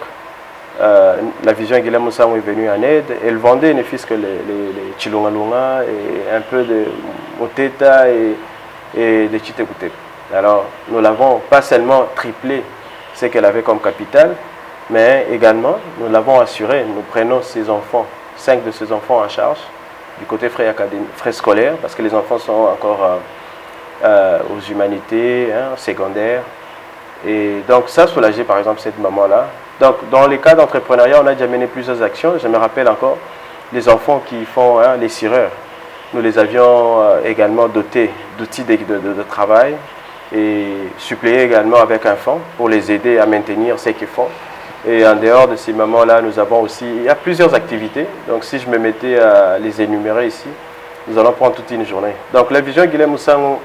la vision Guilhem Osango est venue en aide. Elle vendait ne fût-ce que les chilungalunga et un peu de moteta et de chitekute. Alors nous l'avons pas seulement triplé ce qu'elle avait comme capital, mais également nous l'avons assuré. Nous prenons ces enfants, 5 de ces enfants en charge du côté frais scolaires, parce que les enfants sont encore aux humanités, hein, secondaires. Et donc ça soulageait par exemple cette maman-là. Donc dans les cas d'entrepreneuriat, on a déjà mené plusieurs actions. Je me rappelle encore les enfants qui font les cireurs. Nous les avions également dotés d'outils de travail et suppléés également avec un fonds pour les aider à maintenir ce qu'ils font. Et en dehors de ces mamans-là, nous avons aussi, il y a plusieurs activités. Donc si je me mettais à les énumérer ici, nous allons prendre toute une journée. Donc la vision Guilhem Osango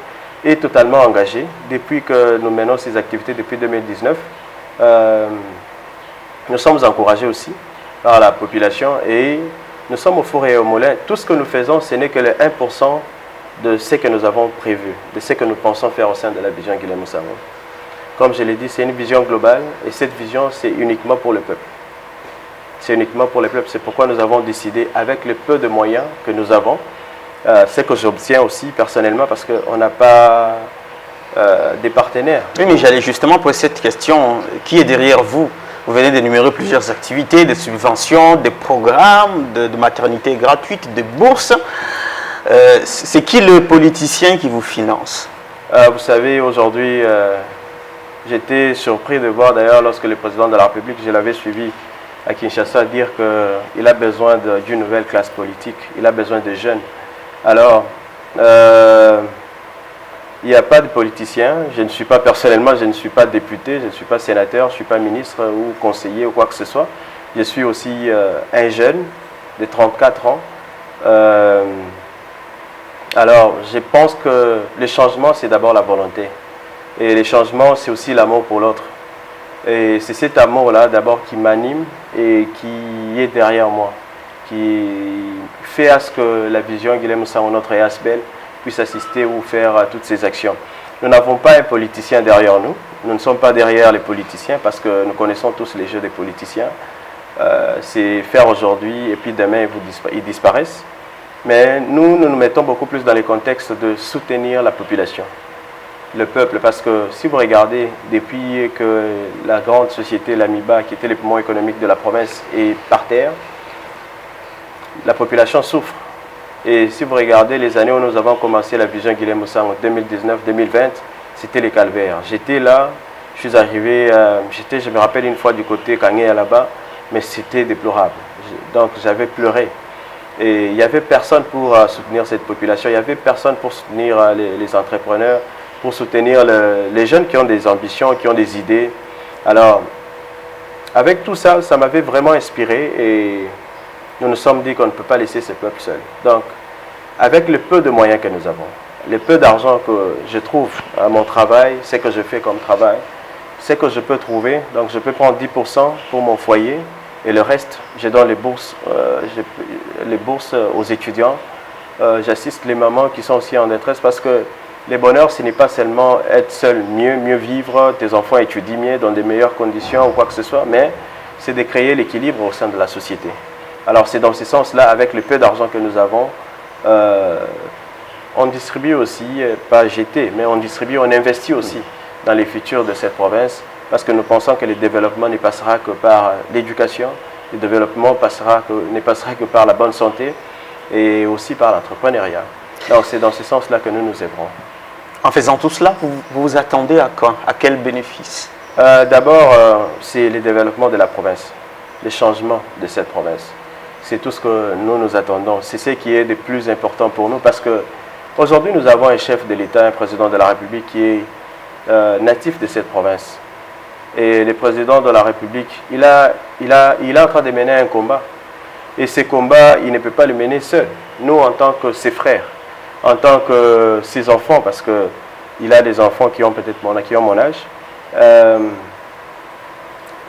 est totalement engagée depuis que nous menons ces activités depuis 2019. Nous sommes encouragés aussi par la population et nous sommes au four et au moulin. Tout ce que nous faisons, ce n'est que le 1% de ce que nous avons prévu, de ce que nous pensons faire au sein de la vision Guilhem Osango. Comme je l'ai dit, c'est une vision globale et cette vision, c'est uniquement pour le peuple. C'est uniquement pour le peuple. C'est pourquoi nous avons décidé, avec le peu de moyens que nous avons, ce que j'obtiens aussi personnellement, parce qu'on n'a pas des partenaires. Oui, mais j'allais justement poser cette question. Qui est derrière vous? Vous venez d'énumérer plusieurs activités, des subventions, des programmes, de maternité gratuite, de bourses. C'est qui le politicien qui vous finance? Vous savez, aujourd'hui, j'étais surpris de voir d'ailleurs lorsque le président de la République, je l'avais suivi à Kinshasa, dire qu'il a besoin d'une nouvelle classe politique, il a besoin de jeunes. Alors, il n'y a pas de politicien. Je ne suis pas personnellement, je ne suis pas député, je ne suis pas sénateur, je ne suis pas ministre ou conseiller ou quoi que ce soit. Je suis aussi un jeune de 34 ans. Alors, je pense que le changement, c'est d'abord la volonté. Et le changement, c'est aussi l'amour pour l'autre. Et c'est cet amour-là, d'abord, qui m'anime et qui est derrière moi, qui fait à ce que la vision Guilhem Osango, notre EASBEL, puisse assister ou faire toutes ces actions. Nous n'avons pas un politicien derrière nous. Nous ne sommes pas derrière les politiciens parce que nous connaissons tous les jeux des politiciens. C'est faire aujourd'hui et puis demain, ils disparaissent. Mais nous nous mettons beaucoup plus dans les contextes de soutenir la population, le peuple. Parce que si vous regardez, depuis que la grande société, l'AMIBA, qui était le poumon économique de la province, est par terre, la population souffre. Et si vous regardez les années où nous avons commencé la vision Guilhem Osango, 2019-2020, c'était les calvaires. J'étais là, je suis arrivé, je me rappelle une fois du côté Kangé là-bas, mais c'était déplorable. Donc j'avais pleuré. Et il n'y avait personne pour soutenir cette population, il n'y avait personne pour soutenir les entrepreneurs, pour soutenir les jeunes qui ont des ambitions, qui ont des idées. Alors, avec tout ça, ça m'avait vraiment inspiré et nous nous sommes dit qu'on ne peut pas laisser ce peuple seul. Donc, avec le peu de moyens que nous avons, le peu d'argent que je trouve à mon travail, ce que je fais comme travail, ce que je peux trouver, donc je peux prendre 10% pour mon foyer et le reste, je donne les bourses aux étudiants. J'assiste les mamans qui sont aussi en détresse parce que le bonheur, ce n'est pas seulement être seul, mieux vivre, tes enfants étudient mieux dans de meilleures conditions ou quoi que ce soit, mais c'est de créer l'équilibre au sein de la société. Alors c'est dans ce sens-là, avec le peu d'argent que nous avons, on distribue aussi, pas jeter, mais on distribue, on investit aussi dans les futurs de cette province, parce que nous pensons que le développement ne passera que par l'éducation, le développement ne passera que par la bonne santé et aussi par l'entrepreneuriat. Donc c'est dans ce sens-là que nous nous œuvrons. En faisant tout cela, vous vous attendez à quoi? À quel bénéfice? D'abord, c'est le développement de la province, le changement de cette province. C'est tout ce que nous attendons. C'est ce qui est le plus important pour nous parce que aujourd'hui, nous avons un chef de l'État, un président de la République qui est natif de cette province. Et le président de la République, il est en train de mener un combat. Et ce combat, il ne peut pas le mener seul. Nous, en tant que ses frères, en tant que ses enfants, parce qu'il a des enfants qui ont peut-être mon âge,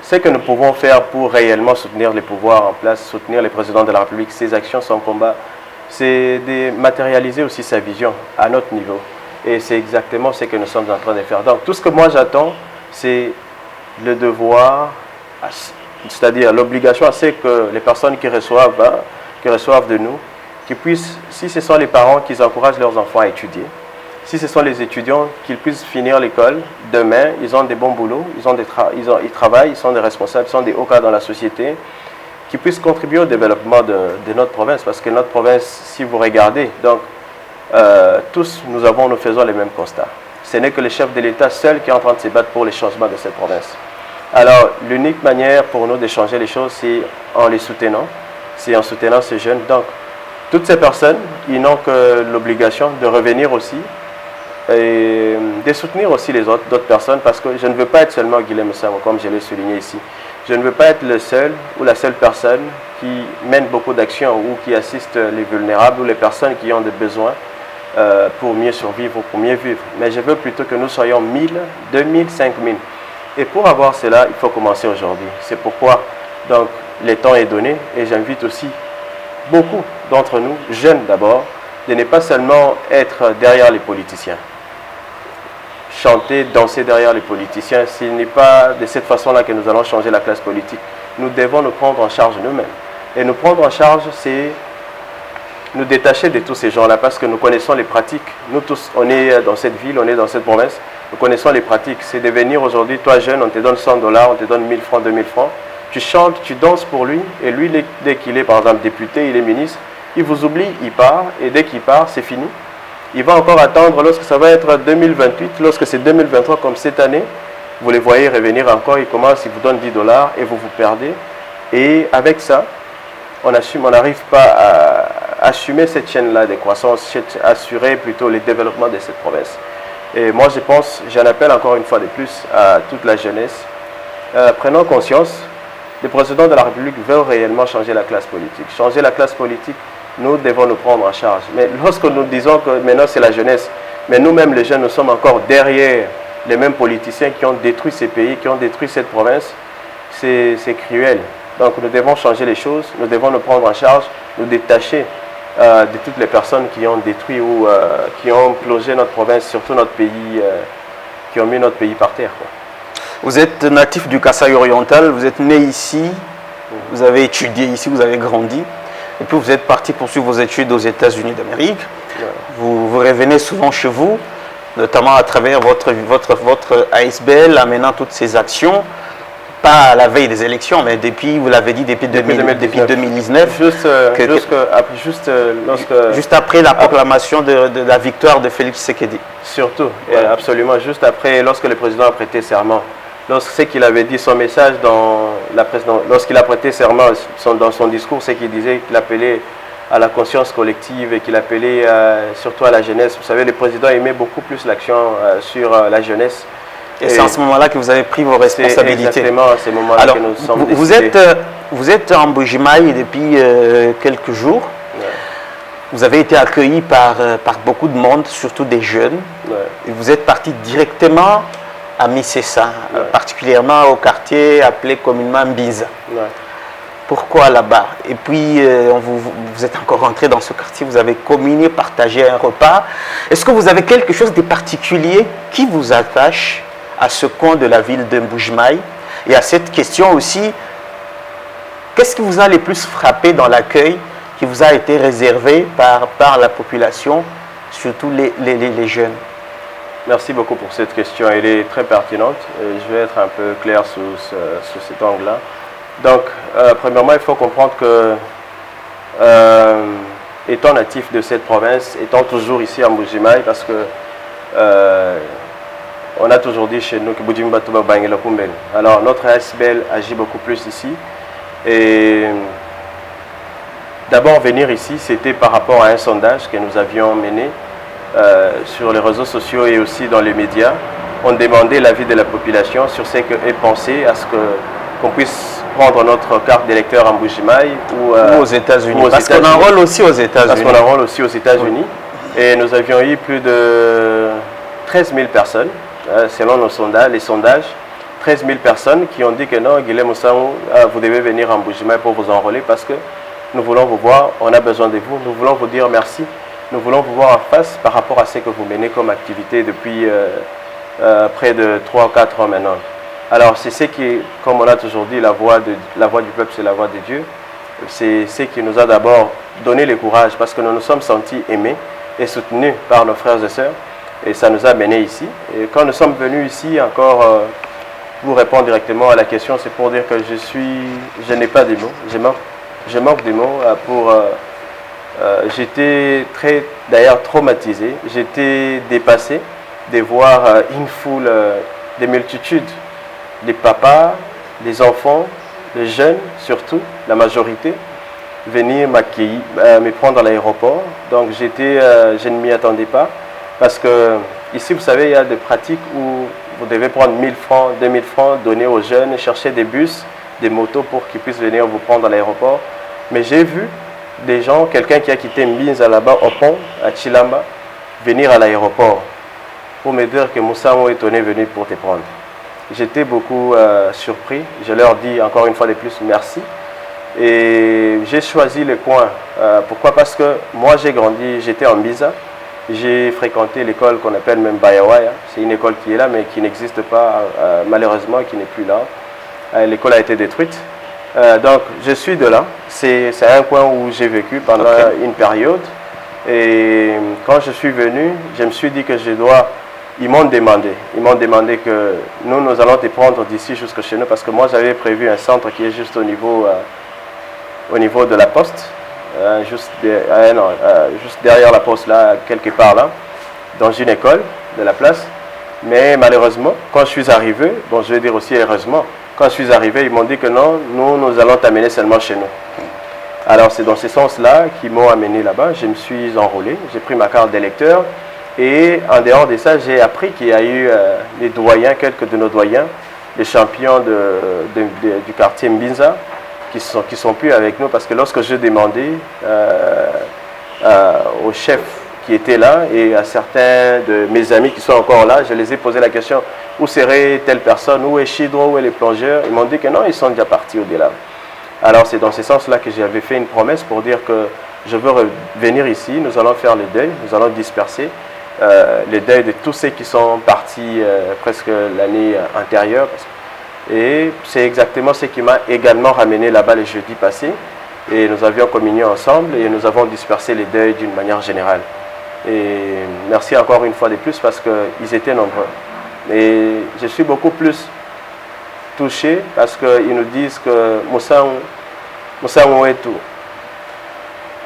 ce que nous pouvons faire pour réellement soutenir les pouvoirs en place, soutenir le président de la République, ses actions, son combat, c'est de matérialiser aussi sa vision à notre niveau. Et c'est exactement ce que nous sommes en train de faire. Donc tout ce que moi j'attends, c'est le devoir, c'est-à-dire l'obligation à ce que les personnes qui reçoivent de nous, qui puissent, si ce sont les parents qui encouragent leurs enfants à étudier, si ce sont les étudiants, qu'ils puissent finir l'école demain, ils ont des bons boulots, ils travaillent, ils sont des responsables, ils sont des hauts cadres dans la société, qui puissent contribuer au développement de notre province. Parce que notre province, si vous regardez, donc, tous nous faisons les mêmes constats. Ce n'est que le chef de l'État seul qui est en train de se battre pour les changements de cette province. Alors, l'unique manière pour nous de changer les choses, c'est en les soutenant, c'est en soutenant ces jeunes. Donc, toutes ces personnes, ils n'ont que l'obligation de revenir aussi et de soutenir aussi les d'autres personnes, parce que je ne veux pas être seulement Guilhem Samo, comme je l'ai souligné ici. Je ne veux pas être le seul ou la seule personne qui mène beaucoup d'actions ou qui assiste les vulnérables ou les personnes qui ont des besoins pour mieux survivre ou pour mieux vivre. Mais je veux plutôt que nous soyons 1000, 2000, 5000. Et pour avoir cela, il faut commencer aujourd'hui. C'est pourquoi donc, le temps est donné et j'invite aussi beaucoup d'entre nous, jeunes d'abord, de ne pas seulement être derrière les politiciens. Chanter, danser derrière les politiciens, ce n'est pas de cette façon-là que nous allons changer la classe politique. Nous devons nous prendre en charge nous-mêmes. Et nous prendre en charge, c'est nous détacher de tous ces gens-là parce que nous connaissons les pratiques. Nous tous, on est dans cette ville, on est dans cette province, nous connaissons les pratiques. C'est de venir aujourd'hui, toi jeune, on te donne 100 $, on te donne 1000 francs, 2000 francs. Tu chantes, tu danses pour lui, et lui, dès qu'il est par exemple député, il est ministre, il vous oublie, il part, et dès qu'il part, c'est fini. Il va encore attendre lorsque ça va être 2028, lorsque c'est 2023 comme cette année, vous les voyez revenir encore, il commence, il vous donne 10 $ et vous vous perdez. Et avec ça, on n'arrive pas à assumer cette chaîne-là de croissance, assurer plutôt le développement de cette province. Et moi je pense, j'en appelle encore une fois de plus à toute la jeunesse, prenons conscience, le président de la République veut réellement changer la classe politique. Changer la classe politique, nous devons nous prendre en charge. Mais lorsque nous disons que maintenant c'est la jeunesse, mais nous-mêmes les jeunes, nous sommes encore derrière les mêmes politiciens qui ont détruit ces pays, qui ont détruit cette province, c'est cruel. Donc nous devons changer les choses, nous devons nous prendre en charge, nous détacher de toutes les personnes qui ont détruit ou qui ont plongé notre province, surtout notre pays, qui ont mis notre pays par terre, quoi. Vous êtes natif du Kasaï oriental, vous êtes né ici, vous avez étudié ici, vous avez grandi, et puis vous êtes parti poursuivre vos études aux États-Unis d'Amérique. Ouais. Vous revenez souvent chez vous, notamment à travers votre ASBL, amenant toutes ces actions, pas à la veille des élections, mais depuis, vous l'avez dit, depuis 2019. Juste après la proclamation de la victoire de Félix Tshisekedi. Surtout, ouais. Absolument, juste après, lorsque le président a prêté serment. Ce qu'il avait dit, son message lorsqu'il a prêté serment dans son discours, c'est qu'il disait qu'il appelait à la conscience collective et qu'il appelait surtout à la jeunesse. Vous savez, le président aimait beaucoup plus l'action sur la jeunesse. Et c'est à ce moment-là que vous avez pris vos responsabilités. Exactement à ce moment-là que nous sommes vous êtes en Mbuji-Mayi depuis quelques jours. Ouais. Vous avez été accueilli par beaucoup de monde, surtout des jeunes. Ouais. Et vous êtes parti directement à Misesa, particulièrement au quartier appelé communément Mbiza. Ouais. Pourquoi là-bas? Et puis, vous êtes encore rentré dans ce quartier, vous avez communié, partagé un repas. Est-ce que vous avez quelque chose de particulier qui vous attache à ce coin de la ville de Mbuji-Mayi? Et à cette question aussi, qu'est-ce qui vous a le plus frappé dans l'accueil qui vous a été réservé par la population, surtout les jeunes? Merci beaucoup pour cette question, elle est très pertinente. Je vais être un peu clair sous cet angle-là. Donc, premièrement, il faut comprendre que, étant natif de cette province, étant toujours ici à Mbuji-Mayi, parce que on a toujours dit chez nous que Budimba Tuba Bangela Kumbel. Alors, notre ASBL agit beaucoup plus ici. Et d'abord, venir ici, c'était par rapport à un sondage que nous avions mené sur les réseaux sociaux et aussi dans les médias. On demandait l'avis de la population sur ce qu'elle pensait à ce qu'on puisse prendre notre carte d'électeur en Mbuji-Mayi ou aux États-Unis. Parce qu'on enrôle aussi aux États-Unis. Parce qu'on enrôle aussi aux États-Unis. Oui. Et nous avions eu plus de 13 000 personnes, selon nos sondages, les sondages. 13 000 personnes qui ont dit que non, Guilhem Moussamou, vous devez venir en Mbuji-Mayi pour vous enrôler parce que nous voulons vous voir, on a besoin de vous, nous voulons vous dire merci, nous voulons vous voir en face par rapport à ce que vous menez comme activité depuis près de 3 ou 4 ans maintenant. Alors c'est ce qui, comme on a toujours dit, la voix du peuple, c'est la voix de Dieu. C'est ce qui nous a d'abord donné le courage parce que nous nous sommes sentis aimés et soutenus par nos frères et sœurs. Et ça nous a menés ici. Et quand nous sommes venus ici, encore pour répondre directement à la question, c'est pour dire que je n'ai pas de mots. Je manque de mots j'étais d'ailleurs traumatisé. J'étais dépassé de voir une foule, des multitudes, des papas, des enfants, des jeunes surtout, la majorité, venir m'accueillir, me prendre à l'aéroport. Donc je ne m'y attendais pas parce que ici, vous savez, il y a des pratiques où vous devez prendre 1000 francs, 2000 francs, donner aux jeunes et chercher des bus, des motos pour qu'ils puissent venir vous prendre à l'aéroport. Mais j'ai vu des gens, quelqu'un qui a quitté Mbinza là-bas au pont, à Chilamba, venir à l'aéroport pour me dire que Moussamou est venu pour te prendre. J'étais beaucoup surpris. Je leur dis encore une fois de plus merci. Et j'ai choisi le coin. Pourquoi? Parce que moi j'ai grandi, j'étais en Mbiza. J'ai fréquenté l'école qu'on appelle même Bayawaya. C'est une école qui est là mais qui n'existe pas malheureusement, qui n'est plus là. L'école a été détruite. Donc je suis de là. C'est un coin où j'ai vécu pendant une période. Et quand je suis venu, je me suis dit que je dois... Ils m'ont demandé que nous allons te prendre d'ici jusqu'à chez nous parce que moi j'avais prévu un centre qui est juste au niveau de la poste, juste derrière la poste là, quelque part là, dans une école de la place. Mais malheureusement, quand je suis arrivé, bon je vais dire aussi heureusement, quand je suis arrivé, ils m'ont dit que non, nous allons t'amener seulement chez nous. Alors c'est dans ce sens-là qu'ils m'ont amené là-bas, je me suis enrôlé, j'ai pris ma carte d'électeur. Et en dehors de ça, j'ai appris qu'il y a eu les doyens, quelques de nos doyens, les champions du quartier Mbinza, qui sont plus avec nous parce que lorsque je demandais au chef qui était là et à certains de mes amis qui sont encore là, je les ai posé la question, où serait telle personne, où est Chidro, où est les plongeurs? Ils m'ont dit que non, ils sont déjà partis au-delà. Alors c'est dans ce sens-là que j'avais fait une promesse pour dire que je veux revenir ici, nous allons faire le deuil, nous allons disperser. Les deuils de tous ceux qui sont partis presque l'année antérieure. Et c'est exactement ce qui m'a également ramené là-bas le jeudi passé. Et nous avions communié ensemble et nous avons dispersé les deuils d'une manière générale. Et merci encore une fois de plus parce qu'ils étaient nombreux. Et je suis beaucoup plus touché parce qu'ils nous disent que Moussamou est tout.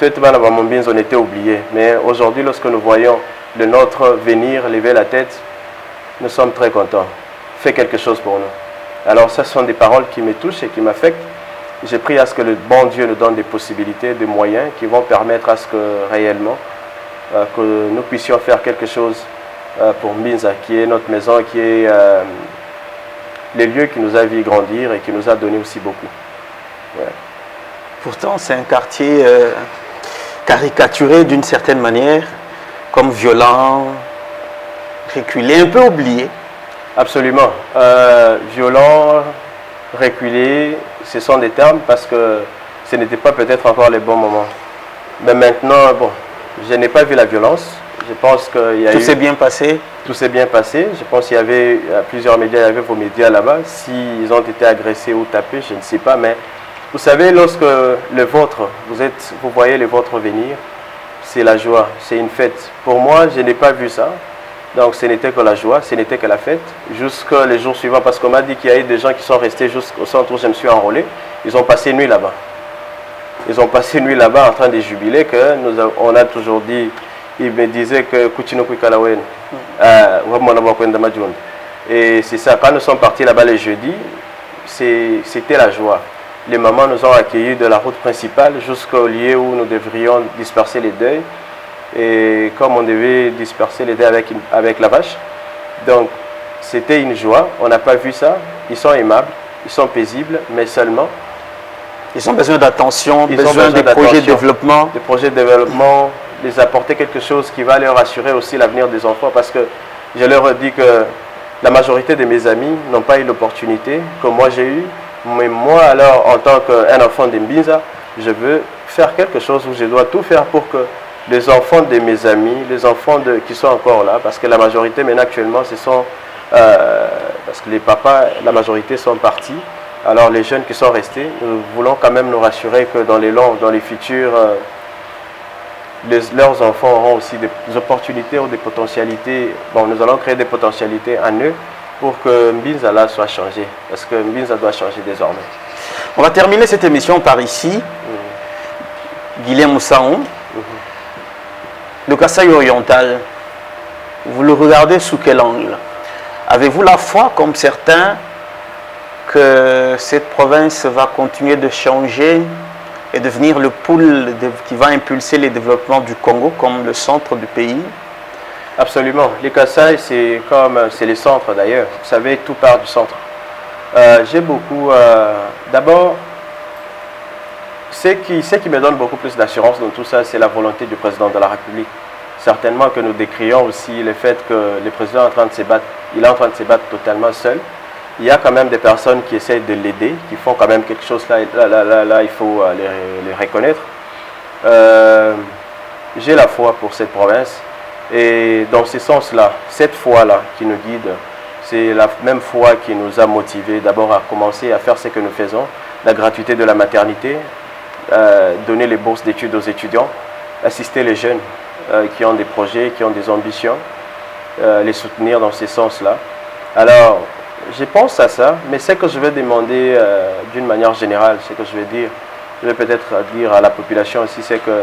On était oubliés. Mais aujourd'hui, lorsque nous voyons le nôtre venir, lever la tête, nous sommes très contents. Fais quelque chose pour nous. Alors, ce sont des paroles qui me touchent et qui m'affectent. J'ai pris à ce que le bon Dieu nous donne des possibilités, des moyens qui vont permettre à ce que réellement, que nous puissions faire quelque chose pour Mbinza, qui est notre maison, qui est les lieux qui nous a vu grandir et qui nous a donné aussi beaucoup. Ouais. Pourtant, c'est un quartier caricaturé d'une certaine manière, comme violent, reculé, un peu oublié. Absolument. Violent, reculé, ce sont des termes parce que ce n'était pas peut-être encore les bons moments. Mais maintenant, bon, je n'ai pas vu la violence. Je pense qu'il y a Tout s'est bien passé. Tout s'est bien passé. Je pense qu'il y avait plusieurs médias, il y avait vos médias là-bas. S'ils ont été agressés ou tapés, je ne sais pas. Mais vous savez, lorsque le vôtre, vous voyez le vôtre venir, c'est la joie, c'est une fête. Pour moi, je n'ai pas vu ça. Donc ce n'était que la joie, ce n'était que la fête. Jusqu'à les jours suivants, parce qu'on m'a dit qu'il y a eu des gens qui sont restés jusqu'au centre où je me suis enrôlé. Ils ont passé nuit là-bas. Ils ont passé nuit là-bas en train de jubiler que on a toujours dit. Il me disait que Kuchino Kwikalawen, et c'est ça, quand nous sommes partis là-bas le jeudi, c'était la joie. Les mamans nous ont accueillis de la route principale jusqu'au lieu où nous devrions disperser les deuils. Et comme on devait disperser les deuils avec la vache, donc c'était une joie. On n'a pas vu ça. Ils sont aimables, ils sont paisibles, mais seulement. Ils ont besoin d'attention, besoin de projets de développement. Des projets de développement, les apporter quelque chose qui va leur assurer aussi l'avenir des enfants, parce que je leur ai dit que la majorité de mes amis n'ont pas eu l'opportunité que moi j'ai eu, mais moi alors en tant qu'un enfant de Mbinza, je veux faire quelque chose où je dois tout faire pour que les enfants de mes amis, les enfants qui sont encore là, parce que la majorité maintenant actuellement ce sont, parce que les papas, la majorité sont partis, alors les jeunes qui sont restés, nous voulons quand même nous rassurer que dans les futurs, leurs enfants auront aussi des opportunités ou des potentialités. Bon, nous allons créer des potentialités en eux pour que Mbinza là soit changé. Parce que Mbinza doit changer désormais. On va terminer cette émission par ici. Guilhem Moussaon, le Kasaï oriental, vous le regardez sous quel angle? Avez-vous la foi, comme certains, que cette province va continuer de changer et devenir le pôle qui va impulser les développements du Congo comme le centre du pays? Absolument. Les Kasaï, c'est le centre d'ailleurs. Vous savez, tout part du centre. J'ai beaucoup... D'abord, ce qui me donne beaucoup plus d'assurance dans tout ça, c'est la volonté du président de la République. Certainement que nous décrions aussi le fait que le président est en train de se battre. Il est en train de se battre totalement seul. Il y a quand même des personnes qui essayent de l'aider, qui font quand même quelque chose là il faut les reconnaître. J'ai la foi pour cette province et dans ce sens-là, cette foi-là qui nous guide, c'est la même foi qui nous a motivés d'abord à commencer à faire ce que nous faisons, la gratuité de la maternité, donner les bourses d'études aux étudiants, assister les jeunes qui ont des projets, qui ont des ambitions, les soutenir dans ce sens-là. Alors, je pense à ça, mais ce que je vais demander d'une manière générale, ce que je vais peut-être dire à la population aussi, c'est que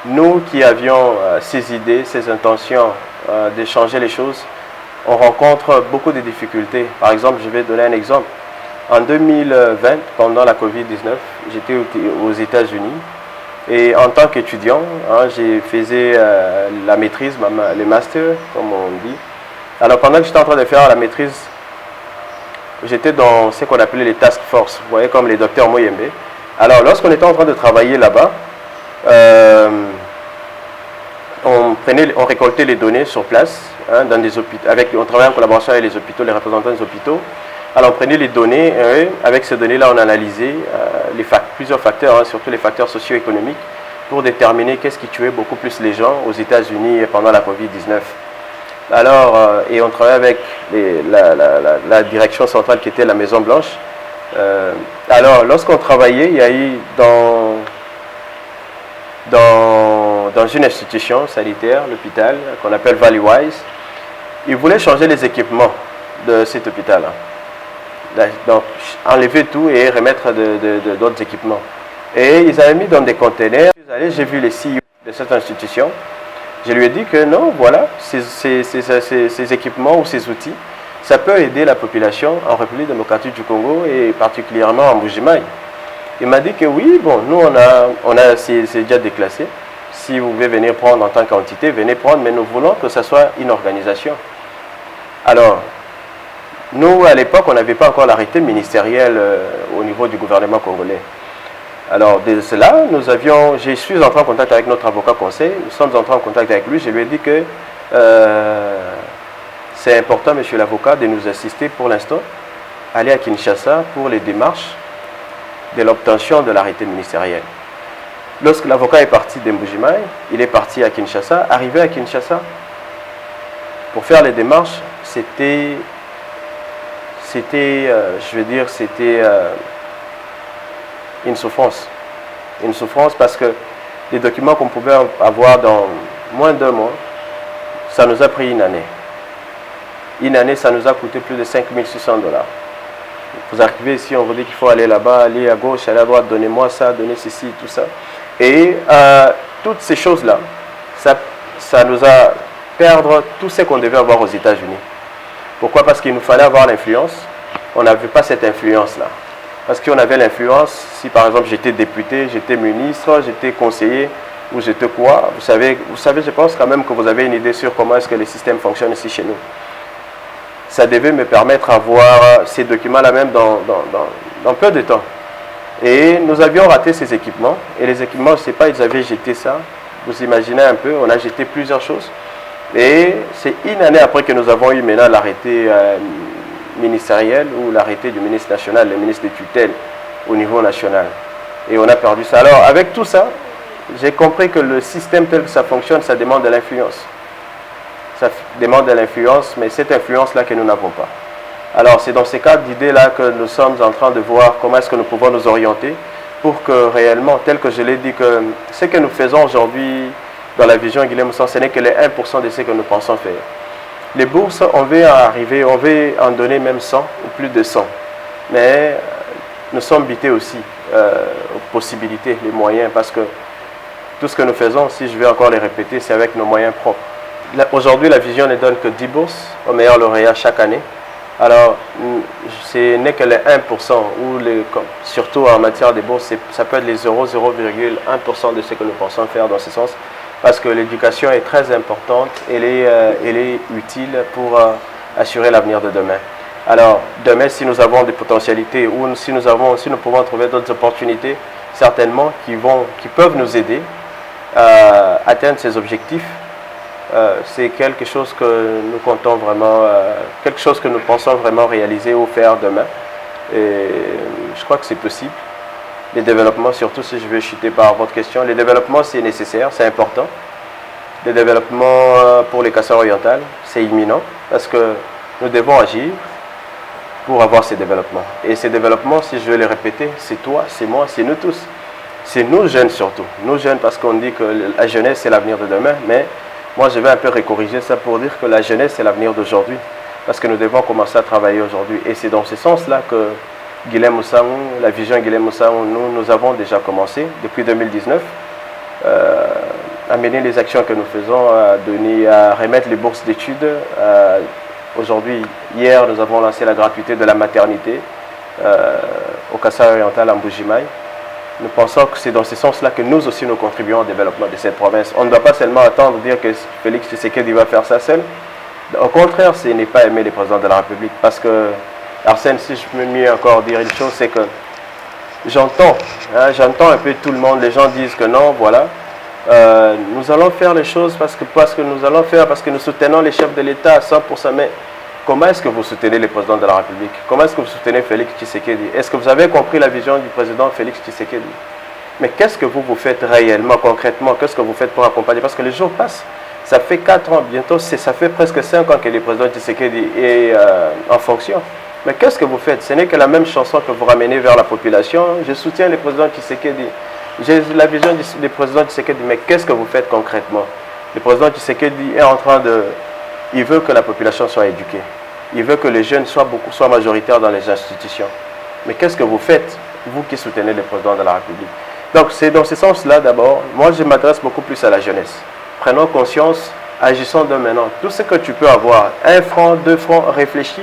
nous qui avions ces idées, ces intentions de changer les choses, on rencontre beaucoup de difficultés. Par exemple, je vais donner un exemple. En 2020, pendant la Covid-19, j'étais aux États-Unis et en tant qu'étudiant, j'ai fait la maîtrise, le master, comme on dit. Alors pendant que j'étais en train de faire la maîtrise, j'étais dans ce qu'on appelait les task force, vous voyez, comme les docteurs Moyembe. Alors, lorsqu'on était en train de travailler là-bas, on récoltait les données sur place, dans des hôpitaux, on travaillait en collaboration avec les hôpitaux, les représentants des hôpitaux. Alors, on prenait les données, avec ces données-là, on analysait plusieurs facteurs, surtout les facteurs socio-économiques, pour déterminer qu'est-ce qui tuait beaucoup plus les gens aux États-Unis pendant la Covid-19. Alors, et on travaillait avec la direction centrale qui était la Maison Blanche. Alors, lorsqu'on travaillait, il y a eu dans une institution sanitaire, l'hôpital, qu'on appelle Valleywise, ils voulaient changer les équipements de cet hôpital-là. Donc, enlever tout et remettre d'autres équipements. Et ils avaient mis dans des containers. J'ai vu les CEO de cette institution. Je lui ai dit que non, voilà, ces équipements ou ces outils, ça peut aider la population en République démocratique du Congo et particulièrement en Mbuji-Mayi. Il m'a dit que oui, bon, nous c'est déjà déclassé, Si vous voulez venir prendre en tant qu'entité, venez prendre, mais nous voulons que ce soit une organisation. Alors, nous, à l'époque, on n'avait pas encore l'arrêté ministériel au niveau du gouvernement congolais. Alors, de cela, je suis entré en contact avec notre avocat conseil, nous sommes entrés en contact avec lui, je lui ai dit que c'est important, monsieur l'avocat, de nous assister pour l'instant, aller à Kinshasa pour les démarches de l'obtention de l'arrêté ministériel. Lorsque l'avocat est parti d'Mbujimai, il est parti à Kinshasa. Arrivé à Kinshasa, pour faire les démarches, c'était une souffrance. Une souffrance parce que les documents qu'on pouvait avoir dans moins d'1 mois, ça nous a pris une année. Une année, ça nous a coûté plus de 5 600 $. Vous arrivez ici, on vous dit qu'il faut aller là-bas, aller à gauche, aller à droite, donnez-moi ça, donnez ceci, tout ça. Et toutes ces choses-là, ça nous a perdre tout ce qu'on devait avoir aux États-Unis. Pourquoi? Parce qu'il nous fallait avoir l'influence. On n'avait pas cette influence-là. Parce qu'on avait l'influence, si par exemple j'étais député, j'étais ministre, j'étais conseiller, ou j'étais quoi, vous savez, je pense quand même que vous avez une idée sur comment est-ce que les systèmes fonctionnent ici chez nous. Ça devait me permettre d'avoir ces documents-là même dans peu de temps. Et nous avions raté ces équipements. Et les équipements, je ne sais pas, ils avaient jeté ça. Vous imaginez un peu, on a jeté plusieurs choses. Et c'est une année après que nous avons eu maintenant l'arrêté ministériel ou l'arrêté du ministre national, le ministre des tutelles au niveau national. Et on a perdu ça. Alors, avec tout ça, j'ai compris que le système tel que ça fonctionne, ça demande de l'influence. Ça demande de l'influence, mais cette influence-là que nous n'avons pas. Alors, c'est dans ces cadres d'idées-là que nous sommes en train de voir comment est-ce que nous pouvons nous orienter pour que réellement, tel que je l'ai dit, que ce que nous faisons aujourd'hui dans la vision Guilhem Moussa, ce n'est que les 1% de ce que nous pensons faire. Les bourses, on veut arriver, on veut en donner même 100 ou plus de 100. Mais nous sommes bités aussi aux possibilités, les moyens, parce que tout ce que nous faisons, si je vais encore les répéter, c'est avec nos moyens propres. Aujourd'hui, la vision ne donne que 10 bourses aux meilleurs lauréats chaque année. Alors, ce n'est que les 1%, ou surtout en matière de bourses, ça peut être les 0,1% de ce que nous pensons faire dans ce sens, parce que l'éducation est très importante, elle est utile pour assurer l'avenir de demain. Alors, demain, si nous avons des potentialités, ou si nous pouvons trouver d'autres opportunités, certainement, qui peuvent nous aider à atteindre ces objectifs, c'est quelque chose que nous comptons vraiment, quelque chose que nous pensons vraiment réaliser ou faire demain. Et je crois que c'est possible. Les développements, surtout si je vais chuter par votre question, les développements c'est nécessaire, c'est important. Les développements pour les Kassai orientales, c'est imminent parce que nous devons agir pour avoir ces développements. Et ces développements, si je vais les répéter, c'est toi, c'est moi, c'est nous tous. C'est nous jeunes surtout. Nous jeunes parce qu'on dit que la jeunesse c'est l'avenir de demain, mais moi, je vais un peu recorriger ça pour dire que la jeunesse, c'est l'avenir d'aujourd'hui. Parce que nous devons commencer à travailler aujourd'hui. Et c'est dans ce sens-là que Guilhem Moussa, la vision Guilhem Moussa, nous avons déjà commencé depuis 2019 à mener les actions que nous faisons, à remettre les bourses d'études. Aujourd'hui, hier, nous avons lancé la gratuité de la maternité au Kassai oriental à Mbujimai. Nous pensons que c'est dans ce sens-là que nous aussi nous contribuons au développement de cette province. On ne doit pas seulement attendre dire que Félix Tshisekedi va faire ça seul. Au contraire, ce n'est pas aimer le président de la République. Parce que, Arsène, si je peux mieux encore dire une chose, c'est que j'entends un peu tout le monde, les gens disent que non, voilà, nous allons faire les choses parce que nous soutenons les chefs de l'État à 100%, mais comment est-ce que vous soutenez le président de la République? Comment est-ce que vous soutenez Félix Tshisekedi? Est-ce que vous avez compris la vision du président Félix Tshisekedi? Mais qu'est-ce que vous faites réellement, concrètement? Qu'est-ce que vous faites pour accompagner? Parce que les jours passent. Ça fait 4 ans, bientôt, ça fait presque 5 ans que le président Tshisekedi est en fonction. Mais qu'est-ce que vous faites? Ce n'est que la même chanson que vous ramenez vers la population. Je soutiens le président Tshisekedi. J'ai la vision du président Tshisekedi, mais qu'est-ce que vous faites concrètement? Le président Tshisekedi est en train de... Il veut que la population soit éduquée. Il veut que les jeunes soient majoritaires dans les institutions. Mais qu'est-ce que vous faites, vous qui soutenez le président de la République? Donc c'est dans ce sens-là d'abord, moi je m'adresse beaucoup plus à la jeunesse. Prenons conscience, agissons de maintenant. Tout ce que tu peux avoir, 1 franc, 2 francs, réfléchis.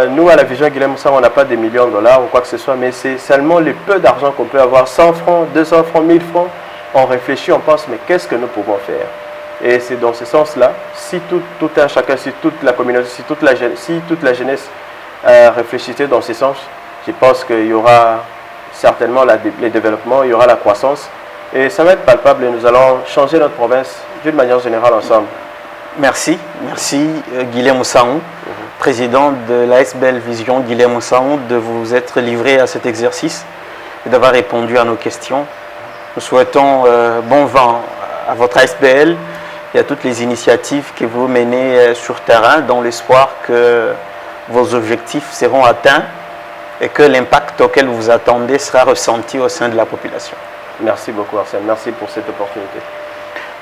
Nous à la vision Guilhem Moussa, on n'a pas des millions de dollars ou quoi que ce soit, mais c'est seulement le peu d'argent qu'on peut avoir, 100 francs, 200 francs, 1000 francs. on réfléchit, on pense, mais qu'est-ce que nous pouvons faire? Et c'est dans ce sens-là, si tout un chacun, si toute la communauté, si toute la jeunesse réfléchissait dans ce sens, je pense qu'il y aura certainement les développements, il y aura la croissance. Et ça va être palpable et nous allons changer notre province d'une manière générale ensemble. Merci Guilhem Oussaou, président de l'ASBL Vision Guilhem Oussaou, de vous être livré à cet exercice et d'avoir répondu à nos questions. Nous souhaitons bon vent à votre ASBL et à toutes les initiatives que vous menez sur terrain dans l'espoir que vos objectifs seront atteints et que l'impact auquel vous vous attendez sera ressenti au sein de la population. Merci beaucoup Arsène, merci pour cette opportunité.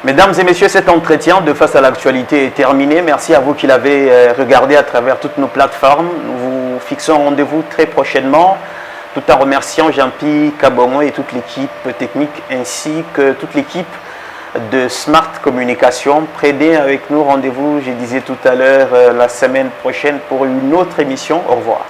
Mesdames et messieurs, cet entretien de Face à l'actualité est terminé. Merci à vous qui l'avez regardé à travers toutes nos plateformes. Nous vous fixons un rendez-vous très prochainement, tout en remerciant Jean-Pierre Kabongo et toute l'équipe technique ainsi que toute l'équipe de Smart Communication. Prenez avec nous rendez-vous, je disais tout à l'heure, la semaine prochaine pour une autre émission. Au revoir.